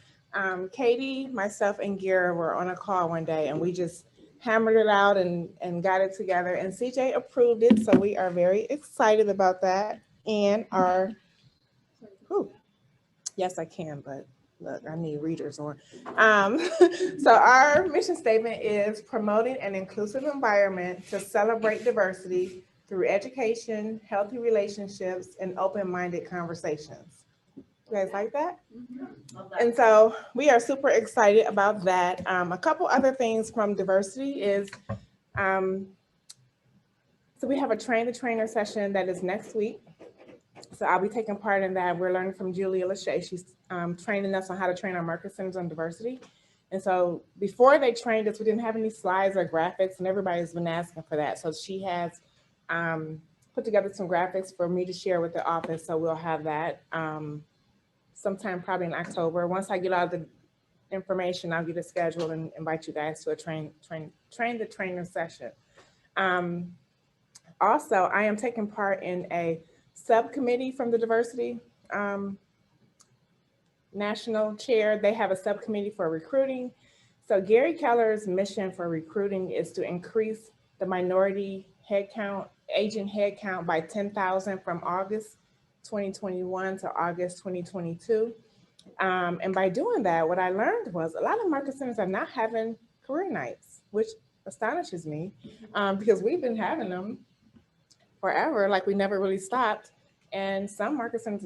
Katie, myself, and Gira were on a call one day, and we just hammered it out and got it together, and CJ approved it. So we are very excited about that. And yes, I can, but look, I need readers on. So our mission statement is promoting an inclusive environment to celebrate diversity through education, healthy relationships, and open-minded conversations. You guys like that? And so we are super excited about that. A couple other things from diversity is, so we have a train the trainer session that is next week. So I'll be taking part in that. We're learning from Julia Lachey. She's training us on how to train our market centers on diversity. And so before they trained us, we didn't have any slides or graphics, and everybody's been asking for that. So she has put together some graphics for me to share with the office. So we'll have that sometime probably in October. Once I get all the information, I'll get a schedule and invite you guys to a train the trainer session. Also, I am taking part in a subcommittee from the diversity national chair. They have a subcommittee for recruiting. So Gary Keller's mission for recruiting is to increase the minority headcount, agent headcount by 10,000 from August 2021 to August 2022. And by doing that, what I learned was a lot of market centers are not having career nights, which astonishes me because we've been having them forever, like we never really stopped. And some market centers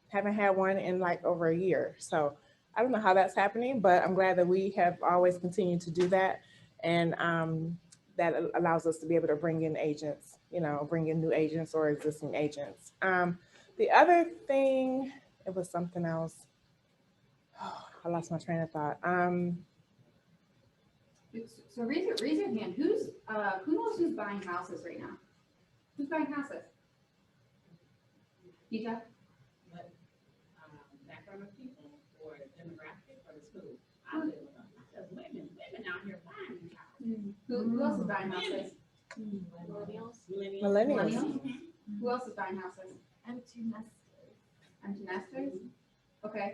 haven't had one in like over a year. So I don't know how that's happening, but I'm glad that we have always continued to do that. And that allows us to be able to bring in agents, you know, bring in new agents or existing agents. The other thing, it was something else. Oh, I lost my train of thought. So raise your hand. Who knows who's buying houses right now? Who's buying houses? Gita? What background of people or demographic or the school? I live with them. Women out here buying houses. Who else is buying houses? Millennials. Who else is buying houses? Empty nesters. Empty nesters? Okay.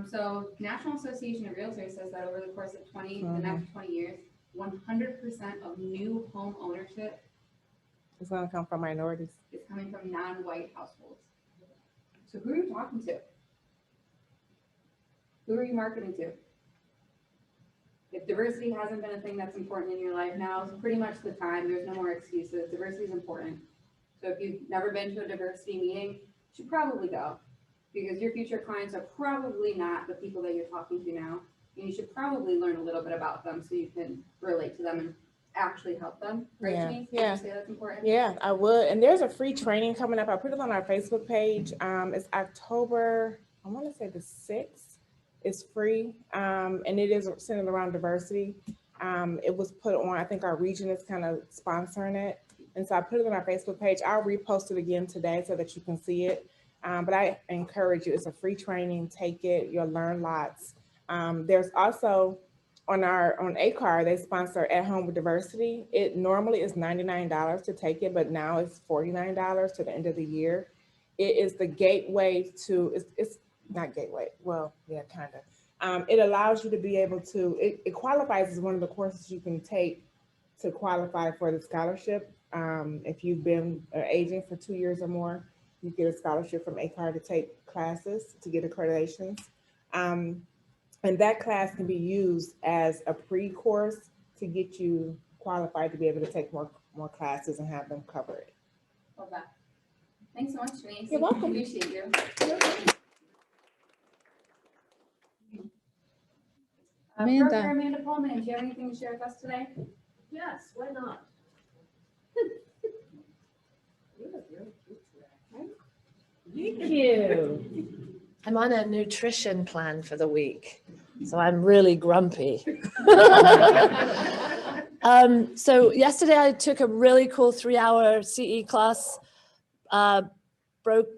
So National Association of Realtors says that over the course of the next 20 years, 100% of new home ownership It's going to come from minorities. is coming from non-white households. So who are you talking to? Who are you marketing to? If diversity hasn't been a thing that's important in your life, now is pretty much the time. There's no more excuses. Diversity is important. So if you've never been to a diversity meeting, you should probably go, because your future clients are probably not the people that you're talking to now. And you should probably learn a little bit about them so you can relate to them and actually help them. Right, Yeah, Denise? yeah. Would you say that's important? Yeah, I would. And there's a free training coming up. I put it on our Facebook page. It's October, I want to say the 6th. It's free, and it is centered around diversity. It was put on, I think our region is kind of sponsoring it. And so I put it on our Facebook page. I'll repost it again today so that you can see it. But I encourage you, it's a free training, take it, you'll learn lots. There's also on ACAR, they sponsor At Home with Diversity. It normally is $99 to take it, but now it's $49 to the end of the year. It is the gateway to, it's not gateway, well, yeah, kind of. It allows you to be able to, it qualifies as one of the courses you can take to qualify for the scholarship. If you've been an agent for 2 years or more, you get a scholarship from ACAR to take classes to get accreditations. And that class can be used as a pre-course to get you qualified to be able to take more classes and have them covered. Love that. Thanks so much, Denise. You're welcome. Appreciate you. Amanda. Broker Amanda Pullman, do you have anything to share with us today? Yes, why not? Thank you. I'm on a nutrition plan for the week, so I'm really grumpy. So yesterday I took a really cool 3-hour CE class.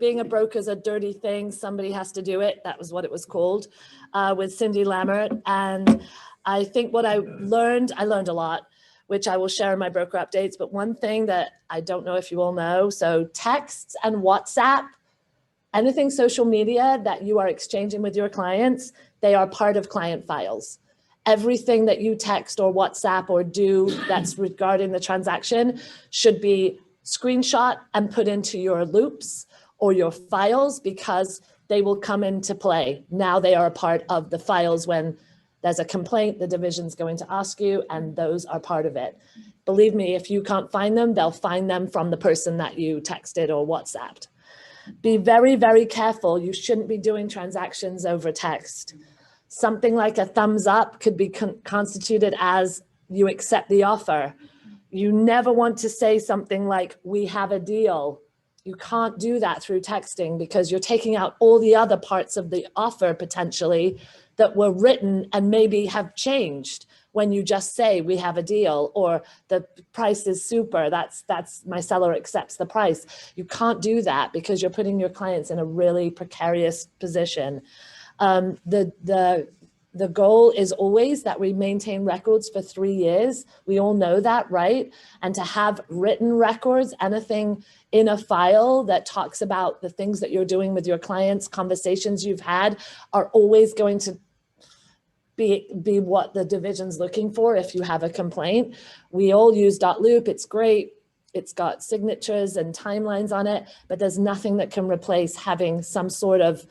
Being a broker is a dirty thing. Somebody has to do it. That was what it was called, with Cindy Lammert. And I think what I learned a lot, which I will share in my broker updates. But one thing that I don't know if you all know, so texts and WhatsApp, anything social media that you are exchanging with your clients, they are part of client files. Everything that you text or WhatsApp or do that's regarding the transaction should be screenshot and put into your loops or your files, because they will come into play. Now they are a part of the files. When there's a complaint, the division's going to ask you, and those are part of it. Believe me, if you can't find them, they'll find them from the person that you texted or WhatsApped. Be very, very careful. You shouldn't be doing transactions over text. Something like a thumbs up could be constituted as you accept the offer. You never want to say something like, we have a deal. You can't do that through texting because you're taking out all the other parts of the offer potentially that were written and maybe have changed when you just say we have a deal, or the price is super, that's my seller accepts the price. You can't do that because you're putting your clients in a really precarious position. The goal is always that we maintain records for 3 years. We all know that, right? And to have written records, anything in a file that talks about the things that you're doing with your clients, conversations you've had, are always going to be what the division's looking for if you have a complaint. We all use .loop, it's great. It's got signatures and timelines on it, but there's nothing that can replace having some sort of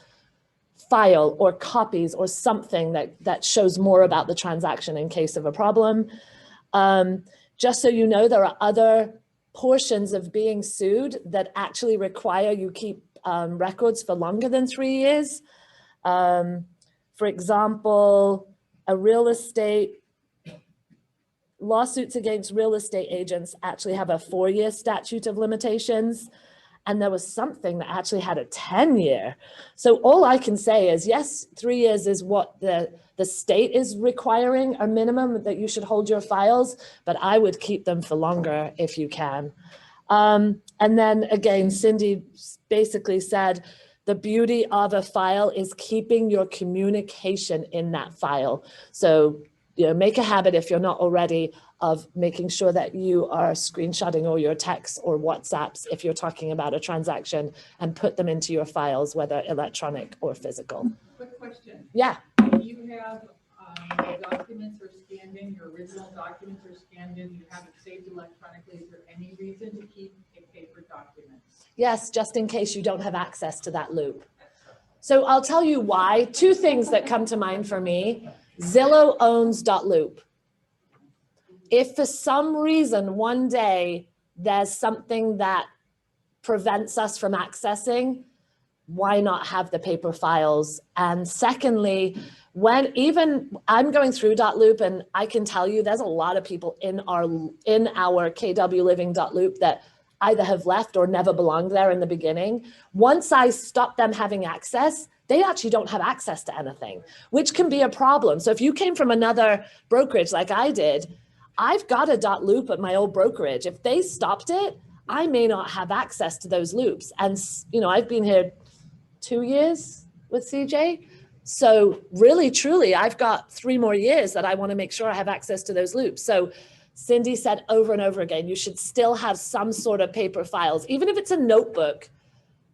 file or copies or something that shows more about the transaction in case of a problem. Just so you know, there are other portions of being sued that actually require you keep records for longer than 3 years. For example, lawsuits against real estate agents actually have a 4-year statute of limitations. And there was something that actually had a 10-year. So all I can say is, yes, 3 years is what the state is requiring, a minimum that you should hold your files, but I would keep them for longer if you can. And then again, Cindy basically said, the beauty of a file is keeping your communication in that file. So, you know, make a habit if you're not already of making sure that you are screenshotting all your texts or WhatsApps if you're talking about a transaction, and put them into your files, whether electronic or physical. Quick question. Yeah. If you have the documents are scanned in, your original documents are scanned in, you have it saved electronically, is there any reason to keep a paper document? Yes, just in case you don't have access to that loop. So I'll tell you why. 2 things that come to mind for me. Zillow owns .loop. If for some reason one day there's something that prevents us from accessing, why not have the paper files? And secondly, when even I'm going through .loop, and I can tell you there's a lot of people in our KW Living .loop that either have left or never belonged there in the beginning. Once I stop them having access, they actually don't have access to anything, which can be a problem. So if you came from another brokerage like I did, I've got a .loop at my old brokerage. If they stopped it, I may not have access to those loops. And, you know, I've been here 2 years with CJ. So really, truly, I've got 3 more years that I want to make sure I have access to those loops. So Cindy said over and over again, you should still have some sort of paper files, even if it's a notebook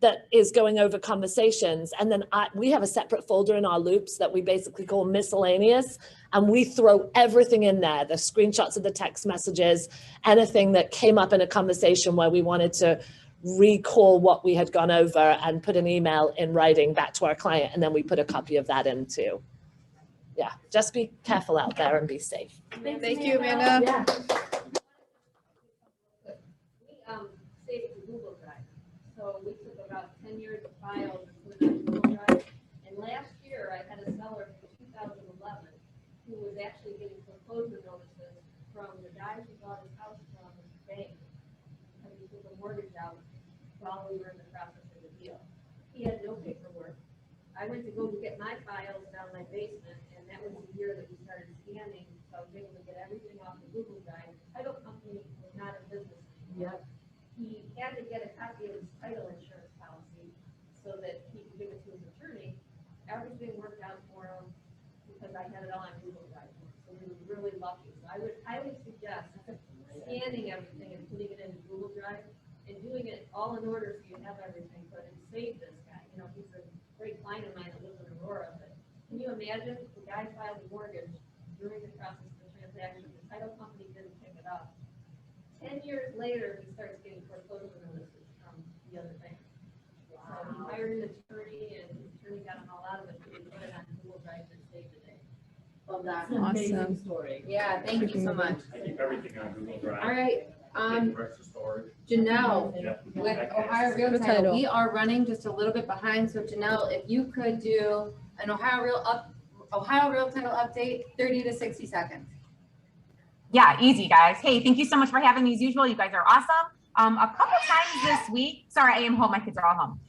that is going over conversations. And then we have a separate folder in our loops that we basically call miscellaneous. And we throw everything in there, the screenshots of the text messages, anything that came up in a conversation where we wanted to recall what we had gone over and put an email in writing back to our client. And then we put a copy of that in too. Yeah, just be careful out there and be safe. Thank you, Amanda. Yeah. We saved it to Google Drive. So we took about 10 years of files and put it on Google Drive. And last year, I had a seller from 2011 who was actually getting foreclosure notices from the guy who bought his house from the bank, because he took a mortgage out while we were in the process of the deal. He had no paperwork. I went to go get my files down my basement, and that was the year that we started scanning, so I was able to get everything off the Google Drive. The title company was not in business anymore. He had to get a copy of his title insurance policy so that he could give it to his attorney. Everything worked out for him because I had it all on Google Drive. So we were really lucky. So I would highly suggest scanning everything and putting it into Google Drive and doing it all in order so you have everything, but it saved this guy. You know, he's a great client of mine that lives in Aurora, but can you imagine the guy filed a mortgage during the process of the transaction, the title company didn't pick it up. 10 years later, he starts getting foreclosure notices from the other bank. Wow. So he hired an attorney, and his attorney got him all out of it, so he put it on Google Drive and saved the day. Well, that's an amazing story. Yeah, thank you so much. I keep everything on Google Drive. All right, Janelle, Yeah. with Ohio Real The Title, title. we are running just a little bit behind, so Janelle, if you could do an Ohio Real Title update, 30 to 60 seconds. Yeah, easy, guys. Hey, thank you so much for having me as usual. You guys are awesome. A couple times this week, sorry, I am home. My kids are all home.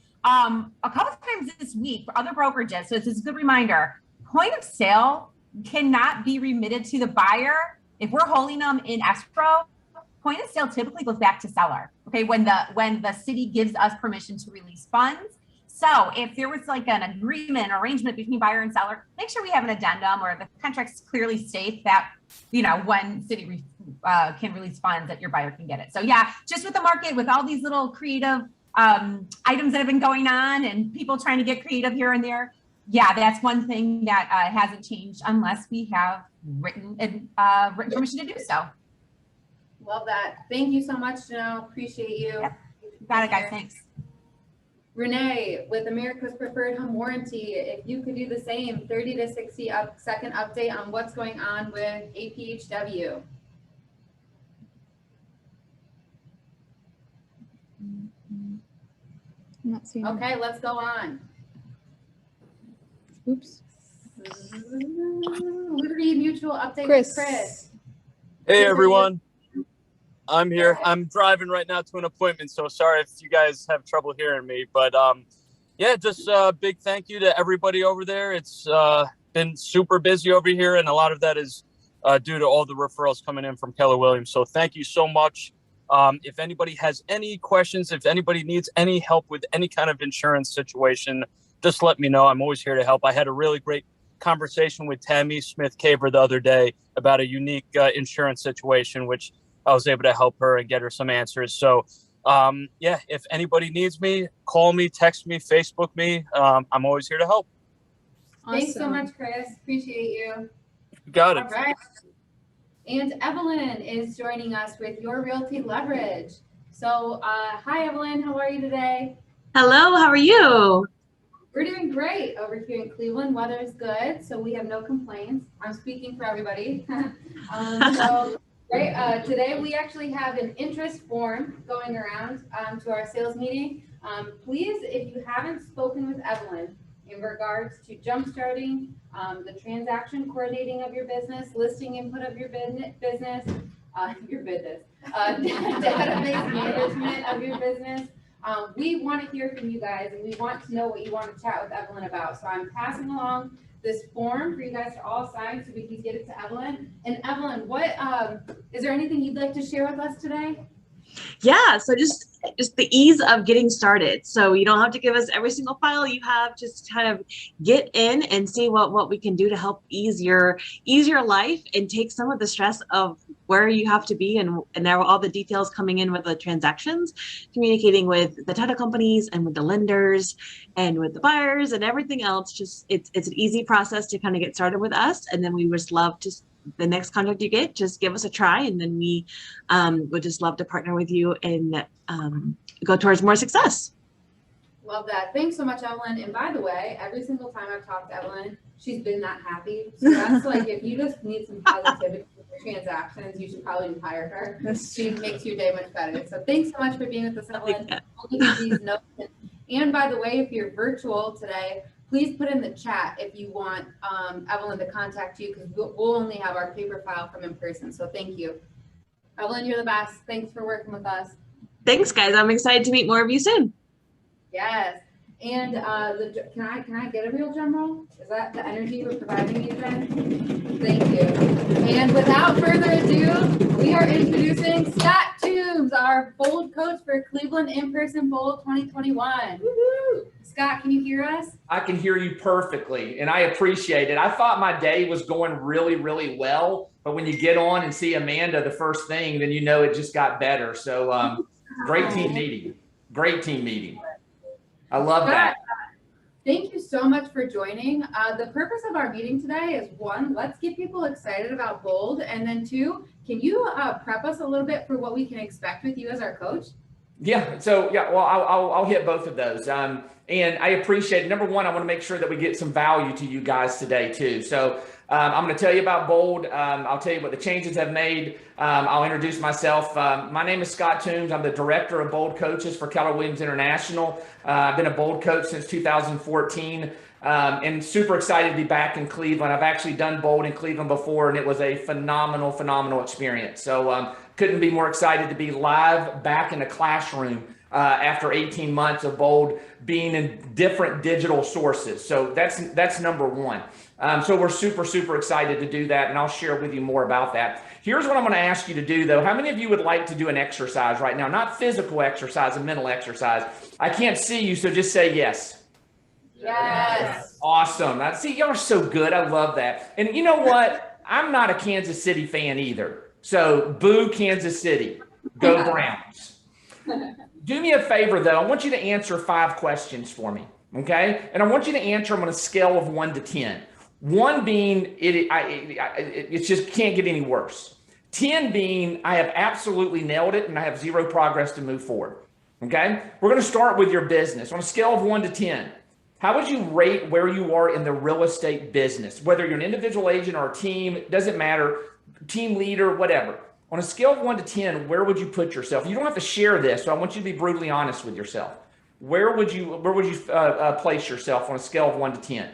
A couple times this week for other brokerages, so it's a good reminder, point of sale cannot be remitted to the buyer. If we're holding them in escrow, point of sale typically goes back to seller. Okay, when the city gives us permission to release funds. So if there was like an agreement, arrangement between buyer and seller, make sure we have an addendum or the contracts clearly state that, you know, when city can release funds that your buyer can get it. So yeah, just with the market, with all these little creative items that have been going on and people trying to get creative here and there. Yeah, that's one thing that hasn't changed unless we have written permission to do so. Love that. Thank you so much, Janelle. Appreciate you. Yep. Got it, guys. Thanks. Renee, with America's Preferred Home Warranty, if you could do the same, 30 to 60 second update on what's going on with APHW. I'm not seeing. Okay, let's go on. Oops. Liberty Mutual update Chris. with Chris. Hey everyone, I'm here. I'm driving right now to an appointment, so sorry if you guys have trouble hearing me. But yeah, just a big thank you to everybody over there. It's been super busy over here, and a lot of that is due to all the referrals coming in from Keller Williams. So thank you so much. If anybody has any questions, if anybody needs any help with any kind of insurance situation, just let me know. I'm always here to help. I had a really great conversation with Tammy Smith-Caver the other day about a unique insurance situation, which I was able to help her and get her some answers. So yeah, if anybody needs me, call me, text me, Facebook me. I'm always here to help. Thanks so much, Chris. Appreciate you. Got it. All right. And Evelyn is joining us with Your Realty Leverage. So hi, Evelyn. How are you today? Hello, how are you? We're doing great over here in Cleveland. Weather is good, so we have no complaints. I'm speaking for everybody. Right, today we actually have an interest form going around to our sales meeting. Please, if you haven't spoken with Evelyn in regards to jumpstarting the transaction coordinating of your business, listing input of your business, database management of your business, we want to hear from you guys, and we want to know what you want to chat with Evelyn about. So I'm passing along this form for you guys to all sign so we can get it to Evelyn. And Evelyn, what is there anything you'd like to share with us today? Yeah, so just the ease of getting started. So you don't have to give us every single file you have, just kind of get in and see what we can do to help ease your life and take some of the stress of where you have to be, and there are all the details coming in with the transactions, communicating with the title companies and with the lenders and with the buyers and everything else. Just it's an easy process to kind of get started with us, and then we just love to the next contract you get, just give us a try, and then we would just love to partner with you and go towards more success. Love that. Thanks so much, Evelyn. And by the way, every single time I've talked to Evelyn, she's been that happy. So that's like, if you just need some positivity with your transactions, you should probably just hire her. She makes your day much better. So thanks so much for being with us, Evelyn. We'll give you these notes. And by the way, if you're virtual today, please put in the chat if you want Evelyn to contact you, because we'll only have our paper file from in person. So thank you. Evelyn, you're the best. Thanks for working with us. Thanks, guys. I'm excited to meet more of you soon. Yes. And can I get a real drum roll? Is that the energy we're providing you today? Thank you. And without further ado, we are introducing Scott Toombs, our Bold coach for Cleveland In-Person Bold 2021. Woo-hoo! Scott, can you hear us? I can hear you perfectly, and I appreciate it. I thought my day was going really, really well, but when you get on and see Amanda the first thing, then you know it just got better. So great team meeting. Great team meeting. I love that. Thank you so much for joining. The purpose of our meeting today is, one, let's get people excited about Bold, and then two, can you prep us a little bit for what we can expect with you as our coach? Yeah. So yeah, well, I'll hit both of those. And I appreciate it. Number one, I want to make sure that we get some value to you guys today too. So I'm going to tell you about Bold. I'll tell you what the changes have made. I'll introduce myself. My name is Scott Toombs. I'm the director of Bold Coaches for Keller Williams International. I've been a Bold coach since 2014 and super excited to be back in Cleveland. I've actually done Bold in Cleveland before, and it was a phenomenal experience. So couldn't be more excited to be live back in a classroom after 18 months of Bold being in different digital sources. So that's number one. So we're super excited to do that, and I'll share with you more about that. Here's what I'm going to ask you to do, though. How many of you would like to do an exercise right now? Not physical exercise, a mental exercise. I can't see you, so just say yes. Yes. Awesome. See, y'all are so good. I love that. And you know what? I'm not a Kansas City fan either. So boo Kansas City. Go Browns. Do me a favor, though. I want you to answer 5 questions for me, okay? And I want you to answer them on a scale of 1 to 10. 1 being, it just can't get any worse. 10 being, I have absolutely nailed it and I have 0 progress to move forward, okay? We're going to start with your business. On a scale of 1 to 10, how would you rate where you are in the real estate business? Whether you're an individual agent or a team, it doesn't matter, team leader, whatever. On a scale of 1 to 10, where would you put yourself? You don't have to share this, so I want you to be brutally honest with yourself. Where would you place yourself on a scale of 1 to 10?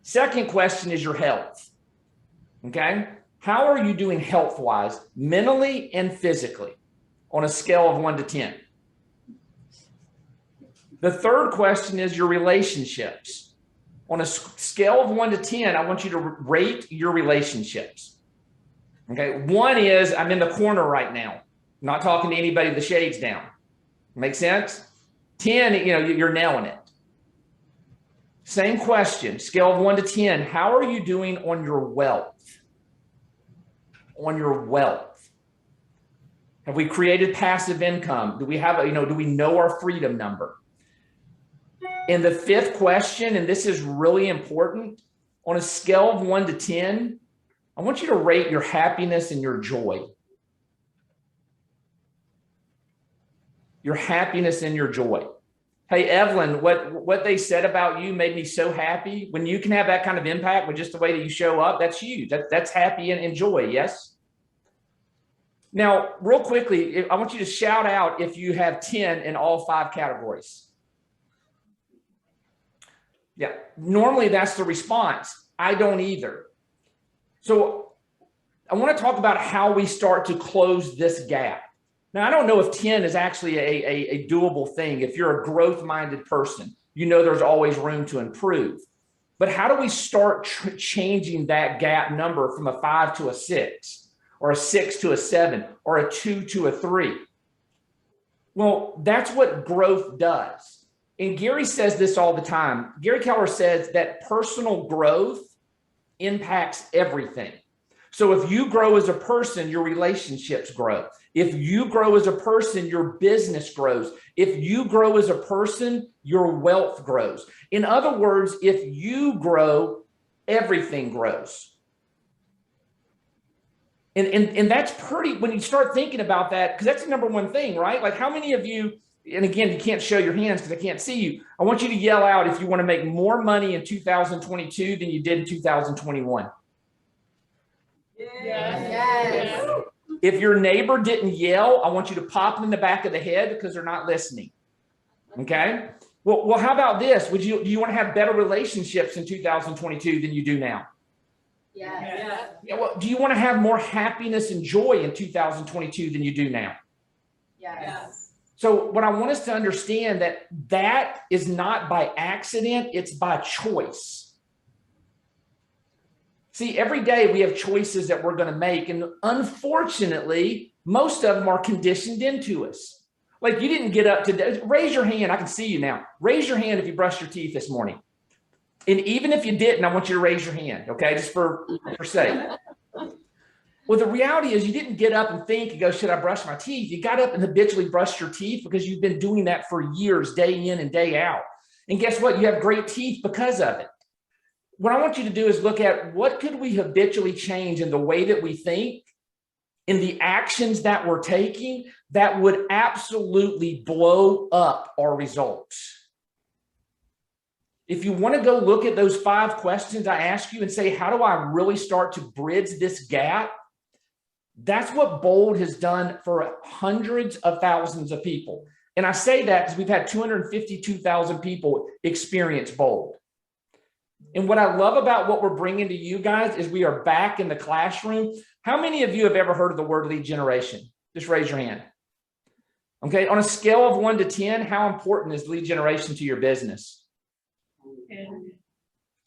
Second question is your health, okay? How are you doing health-wise, mentally and physically, on a scale of 1 to 10? The third question is your relationships. On a scale of 1 to 10, I want you to rate your relationships. Okay, 1 is I'm in the corner right now, I'm not talking to anybody, the shades down. Make sense? 10, you're nailing it. Same question, scale of 1 to 10. How are you doing on your wealth? On your wealth. Have we created passive income? Do we have, do we know our freedom number? And the 5th question, and this is really important, on a scale of 1 to 10, I want you to rate your happiness and your joy. Your happiness and your joy. Hey, Evelyn, what they said about you made me so happy. When you can have that kind of impact with just the way that you show up, that's huge. That's happy and joy, yes? Now, real quickly, I want you to shout out if you have 10 in all 5 categories. Yeah, normally that's the response. I don't either. So I want to talk about how we start to close this gap. Now, I don't know if 10 is actually a doable thing. If you're a growth-minded person, there's always room to improve. But how do we start changing that gap number from a 5 to a 6, or a 6 to a 7, or a 2 to a 3? Well, that's what growth does. And Gary says this all the time. Gary Keller says that personal growth impacts everything. So if you grow as a person, your relationships grow. If you grow as a person, your business grows. If you grow as a person, your wealth grows. In other words, if you grow, everything grows. And that's pretty, when you start thinking about that, because that's the number one thing, right? Like how many of you, and again, you can't show your hands because I can't see you. I want you to yell out if you want to make more money in 2022 than you did in 2021. Yes. If your neighbor didn't yell, I want you to pop them in the back of the head because they're not listening. Okay? Well, how about this? Do you want to have better relationships in 2022 than you do now? Yes. Yeah, well, do you want to have more happiness and joy in 2022 than you do now? Yes. So what I want us to understand that is not by accident, it's by choice. See, every day we have choices that we're going to make, and unfortunately, most of them are conditioned into us. Like you didn't get up today. Raise your hand. I can see you now. Raise your hand if you brushed your teeth this morning. And even if you didn't, I want you to raise your hand, okay? Just for sake. Well, the reality is you didn't get up and think and go, should I brush my teeth? You got up and habitually brushed your teeth because you've been doing that for years, day in and day out. And guess what? You have great teeth because of it. What I want you to do is look at what could we habitually change in the way that we think, in the actions that we're taking, that would absolutely blow up our results. If you want to go look at those 5 questions I asked you and say, how do I really start to bridge this gap? That's what Bold has done for hundreds of thousands of people. And I say that because we've had 252,000 people experience Bold. And what I love about what we're bringing to you guys is we are back in the classroom. How many of you have ever heard of the word lead generation? Just raise your hand. Okay, on a scale of 1 to 10, how important is lead generation to your business?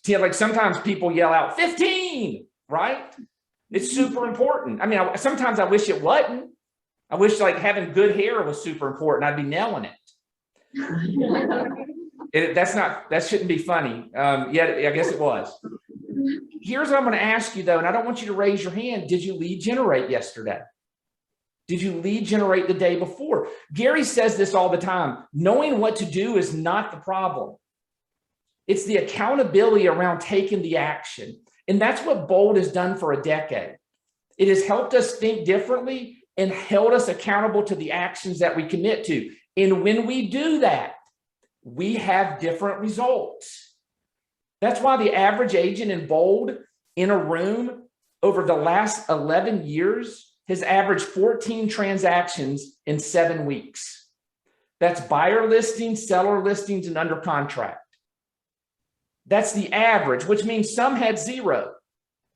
10. Like sometimes people yell out 15, right? It's super important. I mean, sometimes I wish it wasn't. I wish like having good hair was super important. I'd be nailing it. That shouldn't be funny. Yet I guess it was. Here's what I'm going to ask you though, and I don't want you to raise your hand. Did you lead generate yesterday? Did you lead generate the day before? Gary says this all the time. Knowing what to do is not the problem. It's the accountability around taking the action. And that's what Bold has done for a decade. It has helped us think differently and held us accountable to the actions that we commit to. And when we do that, we have different results. That's why the average agent in Bold in a room over the last 11 years has averaged 14 transactions in 7 weeks. That's buyer listings, seller listings, and under contract. That's the average, which means some had 0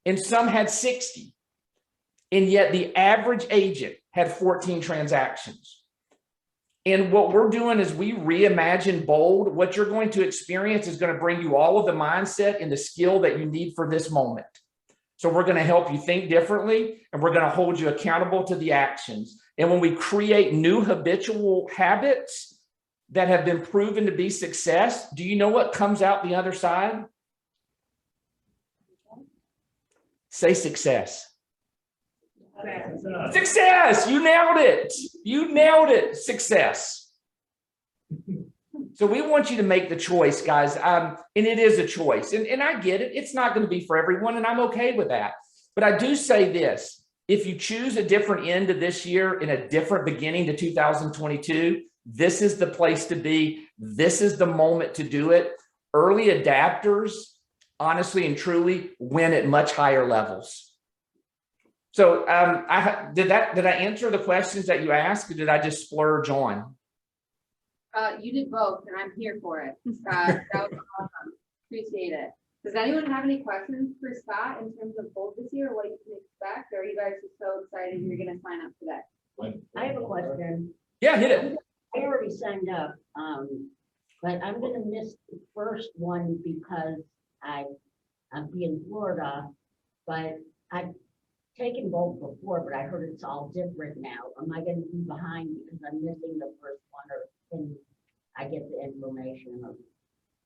and some had 60. And yet the average agent had 14 transactions. And what we're doing is we reimagine Bold. What you're going to experience is going to bring you all of the mindset and the skill that you need for this moment. So we're going to help you think differently, and we're going to hold you accountable to the actions. And when we create new habitual habits that have been proven to be success, do you know what comes out the other side? Say success. Success. You nailed it. You nailed it. Success. So we want you to make the choice, guys. And it is a choice. And I get it. It's not going to be for everyone, and I'm okay with that. But I do say this. If you choose a different end to this year and a different beginning to 2022, this is the place to be. This is the moment to do it. Early adapters, honestly and truly, win at much higher levels. So did I answer the questions that you asked, or did I just splurge on? You did both, and I'm here for it. That was awesome. Appreciate it. Does anyone have any questions for Scott in terms of Bold this year, what you can expect? Or are you guys just so excited you're going to sign up today? I have a question. Yeah, hit it. I already signed up, but I'm going to miss the first one because I'll be in Florida, but I've taken Bold before, but I heard it's all different now. Am I going to be behind because I'm missing the first one, or can I get the information?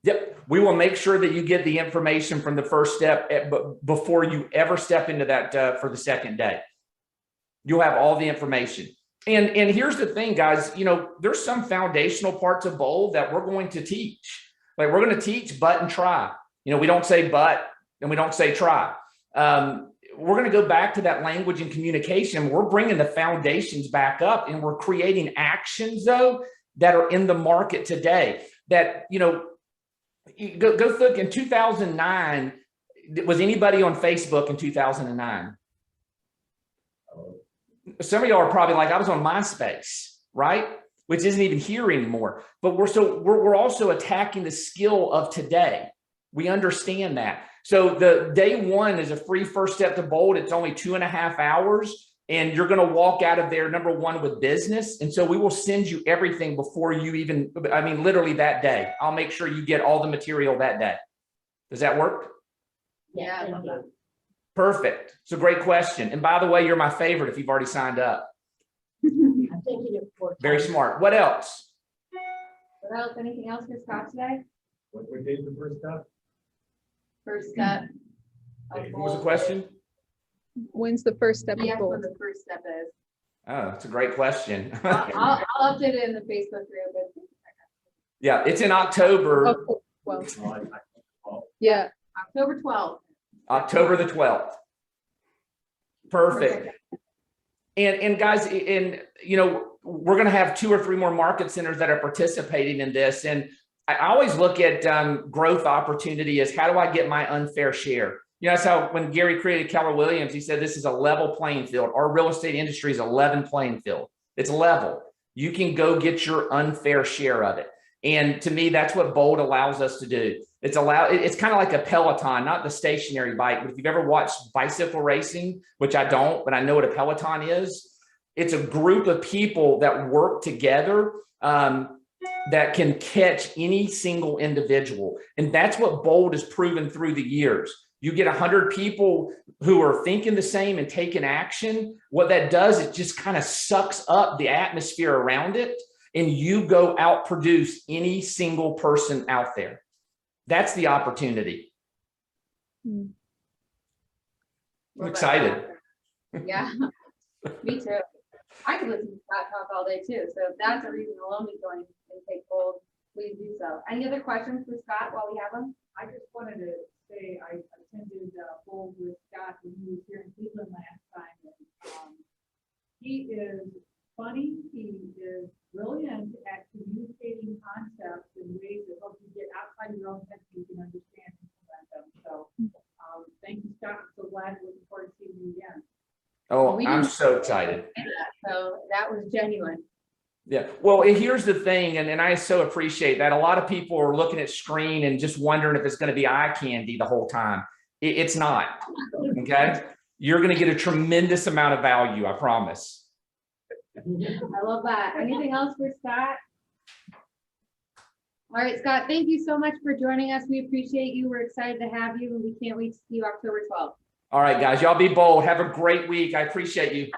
Yep. We will make sure that you get the information from the first step before you ever step into that for the second day. You'll have all the information. And here's the thing, guys, there's some foundational parts of Bold that we're going to teach. Like we're going to teach but and try. We don't say but and we don't say try. We're going to go back to that language and communication. We're bringing the foundations back up, and we're creating actions though that are in the market today that, go look in 2009. Was anybody on Facebook in 2009? Some of y'all are probably like, I was on MySpace, right? Which isn't even here anymore. But we're also attacking the skill of today. We understand that. So the day one is a free first step to Bold. It's only 2.5 hours, and you're going to walk out of there, number one, with business. And so we will send you everything before you even, literally that day. I'll make sure you get all the material that day. Does that work? Yeah. Perfect. It's a great question. And by the way, you're my favorite if you've already signed up. I'm thinking of 4 times. Very smart. What else? What else? Anything else for Scott today? What date is the first step? First step. What was the question? When's the first step? Yes, what the first step is. Oh, that's a great question. I'll update it in the Facebook group. Yeah, it's in October. Oh, well, yeah. October 12th. October the 12th. Perfect. And guys, we're going to have 2 or 3 more market centers that are participating in this. And I always look at growth opportunity as how do I get my unfair share? You know, so when Gary created Keller Williams, he said this is a level playing field. Our real estate industry is a level playing field. It's level. You can go get your unfair share of it. And to me, that's what Bold allows us to do. It's kind of like a Peloton, not the stationary bike, but if you've ever watched bicycle racing, which I don't, but I know what a Peloton is, it's a group of people that work together that can catch any single individual. And that's what Bold has proven through the years. You get 100 people who are thinking the same and taking action. What that does, it just kind of sucks up the atmosphere around it, and you go out produce any single person out there. That's the opportunity. I'm excited. Yeah, me too. I could listen to Scott talk all day too. So if that's a reason alone to join and take Bold, please do so. Any other questions for Scott while we have him? I just wanted to say I attended Bold with Scott when he was here in Cleveland last time. And, he is funny. He is brilliant at communicating concepts in ways that help you get outside your own head so you can understand and implement them. So thank you, Scott. I'm so glad. Looking forward to seeing you again. Oh, I'm so excited. So that was genuine. Yeah. Well, and here's the thing, and I so appreciate that. A lot of people are looking at screen and just wondering if it's going to be eye candy the whole time. It's not. Okay. You're going to get a tremendous amount of value. I promise. I love that. Anything else for Scott? All right, Scott, thank you so much for joining us. We appreciate you. We're excited to have you, and we can't wait to see you October 12th. All right, guys, y'all be bold. Have a great week. I appreciate you.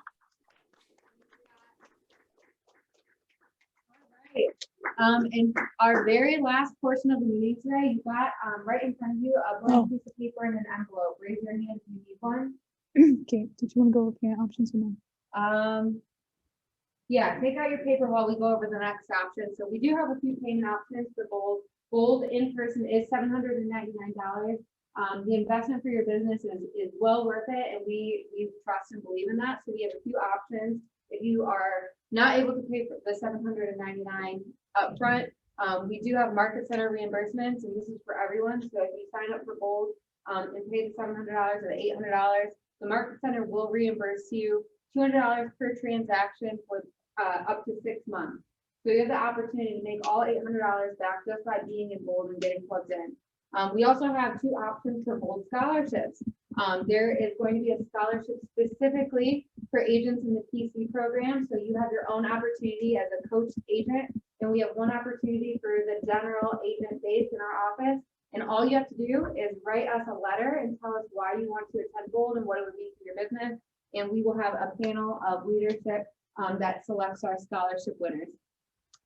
And our very last portion of the meeting today, you got right in front of you a blank piece of paper and an envelope. Raise your hand if you need one. Okay, did you want to go over payment options or no? Yeah, take out your paper while we go over the next option. So we do have a few payment options for Bold. Bold in person is $799. The investment for your business is well worth it, and we trust and believe in that. So we have a few options. If you are not able to pay for the $799 upfront, we do have market center reimbursements, and this is for everyone. So if you sign up for Bold and pay the $700 or the $800, the market center will reimburse you $200 per transaction for up to 6 months. So you have the opportunity to make all $800 back just by being in Bold and getting plugged in. We also have 2 options for Bold scholarships. There is going to be a scholarship specifically for agents in the PC program. So you have your own opportunity as a coached agent, and we have one opportunity for the general agent base in our office. And all you have to do is write us a letter and tell us why you want to attend Bold and what it would mean for your business. And we will have a panel of leadership that selects our scholarship winners.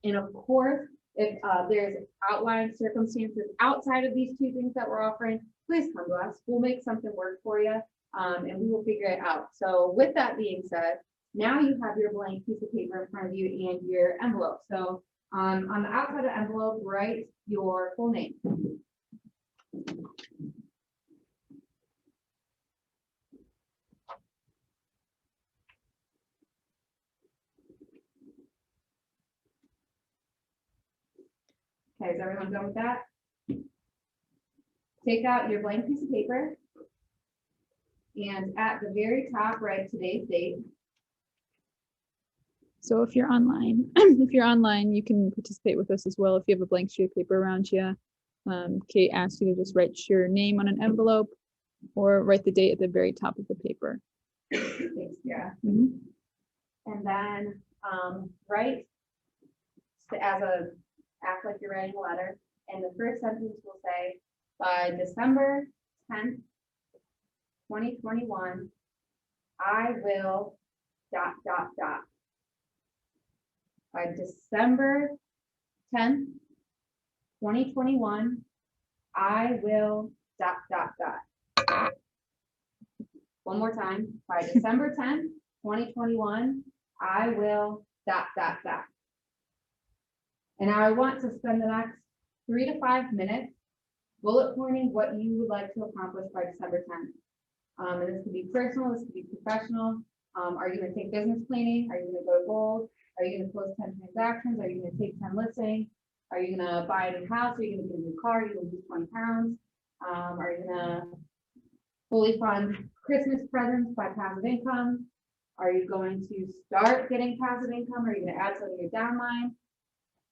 And of course, if there's outlying circumstances outside of these 2 things that we're offering, please come to us. We'll make something work for you, and we will figure it out. So with that being said, now you have your blank piece of paper in front of you and your envelope. So on the outside of the envelope, write your full name. Okay, is everyone done with that? Take out your blank piece of paper, and at the very top, write today's date. So if you're online, you can participate with us as well. If you have a blank sheet of paper around you, Kate asked you to just write your name on an envelope or write the date at the very top of the paper. Thanks, yeah. Mm-hmm. And then write act like you're writing a letter. And the first sentence will say, by December 10th, 2021, I will ... By December 10th, 2021, I will ... One more time. By December 10th, 2021, I will ... And I want to spend the next 3 to 5 minutes bullet pointing what you would like to accomplish by December 10th. And this could be personal, this could be professional. Are you going to take business planning? Are you going to go to Bold? Are you going to close 10 transactions? Are you going to take 10 listings? Are you gonna buy a new house? Are you gonna get a new car? Are you gonna lose 20 pounds? Are you gonna fully fund Christmas presents by passive income? Are you going to start getting passive income? Are you gonna add some to your downline?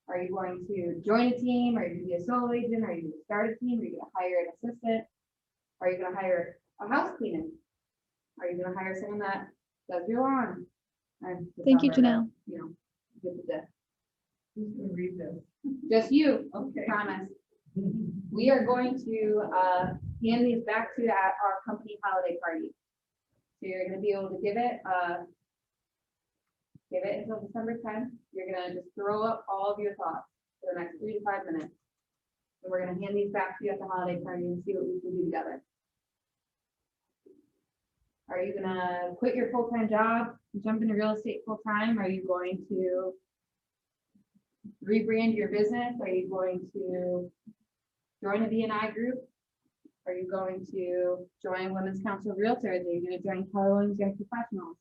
Are you going to join a team? Are you gonna be a solo agent? Are you gonna start a team? Are you gonna hire an assistant? Are you gonna hire a house cleaner? Are you gonna hire someone that does your lawn? And Thank you, discover that, Janelle. You know, good to death. Who's gonna read this? Just you, Okay. promise. We are going to hand these back to you at our company holiday party. So you're gonna be able to give it until December 10th. You're gonna just throw up all of your thoughts for the next 3 to 5 minutes. And we're gonna hand these back to you at the holiday party and see what we can do together. Are you gonna quit your full-time job, jump into real estate full-time? Are you going to rebrand your business? Are you going to join a BNI group? Are you going to join Women's Council of Realtors? Are you going to join Keller Williams Young Professionals?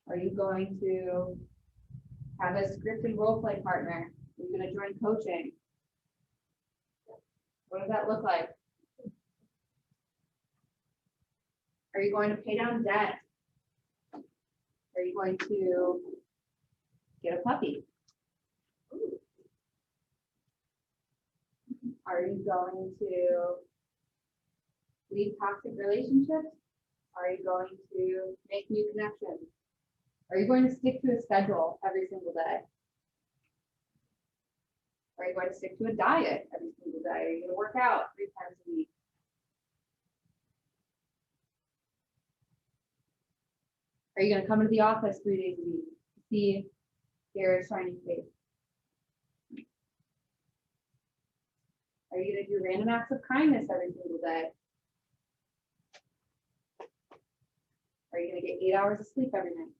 Are you going to have a script and role play partner? Are you going to join coaching? What does that look like? Are you going to pay down debt? Are you going to get a puppy? Are you going to leave toxic relationships? Are you going to make new connections? Are you going to stick to a schedule every single day? Are you going to stick to a diet every single day? Are you going to work out 3 times a week? Are you going to come into the office 3 days a week to see your shiny face? Are you going to do random acts of kindness every single day? Are you going to get 8 hours of sleep every night?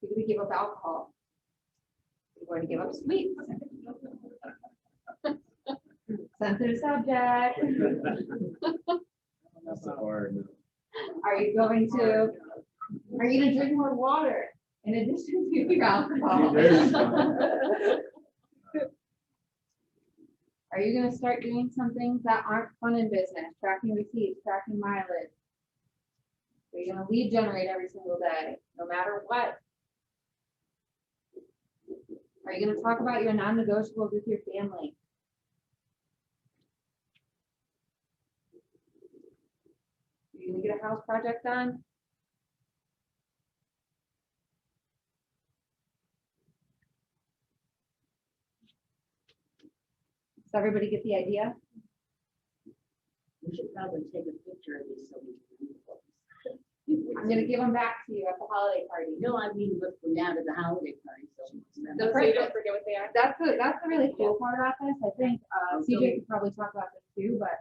You're going to give up alcohol. You're going to give up sweets. Sensitive subject. Are you going to drink more water in addition to your alcohol? Are you going to start doing some things that aren't fun in business? Tracking receipts, tracking mileage. Are you going to lead generate every single day, no matter what? Are you going to talk about your non-negotiables with your family? Are you going to get a house project done? Does everybody get the idea? We should probably take a picture of these so we can. I'm gonna give them back to you at the holiday party. No, I mean, look from now to the holiday party. So The So you don't forget what they are. That's the really cool part about this. I think CJ could probably talk about this too, but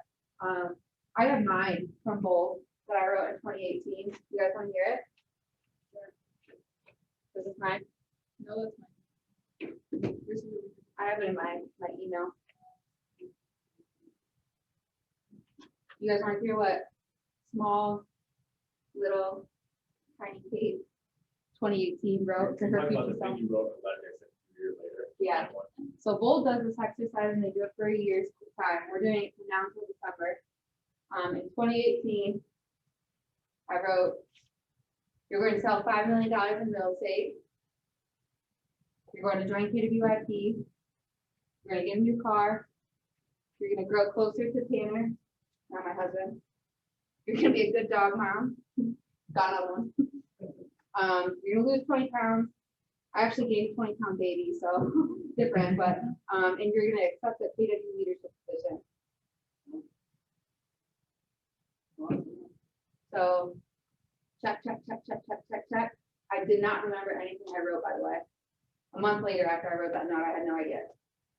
I have mine from both that I wrote in 2018. You guys want to hear it? This is mine. No, that's mine. I have it in my email. You guys want to hear what small, little, tiny Kate 2018 wrote to her future self? Yeah. So Bold does this exercise and they do it for a year's time. We're doing it from now until December. In 2018, I wrote, you're going to sell $5 million in real estate. You're going to join KWIP. You're going to get a new car. You're going to grow closer to Tanner, not my husband. You're going to be a good dog mom. Got another one. You're going to lose 20 pounds. I actually gained a 20-pound baby, so different, but, and you're going to accept the KW leadership position. So check, check, check, check, check, check, check. I did not remember anything I wrote, by the way. A month later after I wrote that note, I had no idea.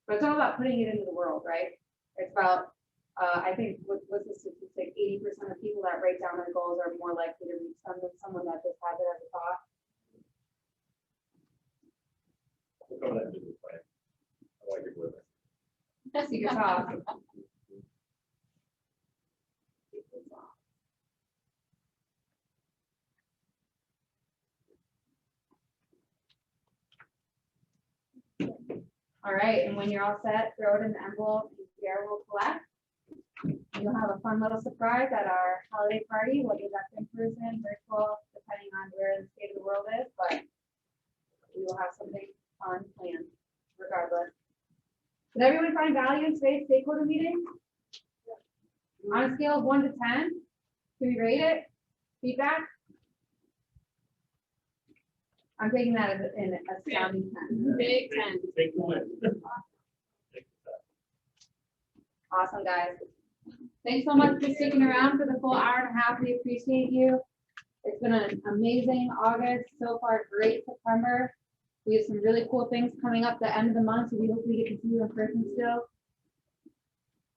But it's all about putting it into the world, right? It's about, I think, what's the statistic? 80% of people that write down their goals are more likely to reach them than someone that just has it as a thought. I like it with it. Secret sauce. All right, and when you're all set, throw it in the envelope and Sarah will collect. You'll have a fun little surprise at our holiday party, whether that's in person, virtual, depending on where the state of the world is, but we will have something fun planned regardless. Did everyone find value in today's stakeholder meeting? On a scale of 1 to 10, can we rate it? Feedback? I'm taking that as an astounding 10. Big 10. Awesome, guys. Thanks so much for sticking around for the full hour and a half. We appreciate you. It's been an amazing August. So far, great September. We have some really cool things coming up the end of the month, so we hopefully get to see you in person still.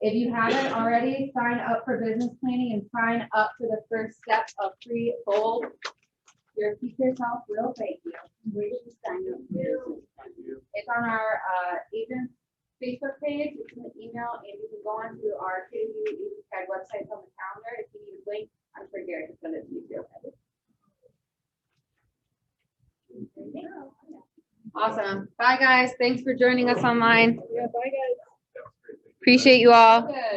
If you haven't already, sign up for business planning and sign up for the first step of free bold. Your future self will thank you. Where did you sign up? It's on our agent's Facebook page. It's in the email, and you can go on to our KW Agent Guide website on the calendar. If you need a link, I'm sure Gary can send it to you too. Awesome. Bye, guys. Thanks for joining us online. Yeah, bye guys. Appreciate you all.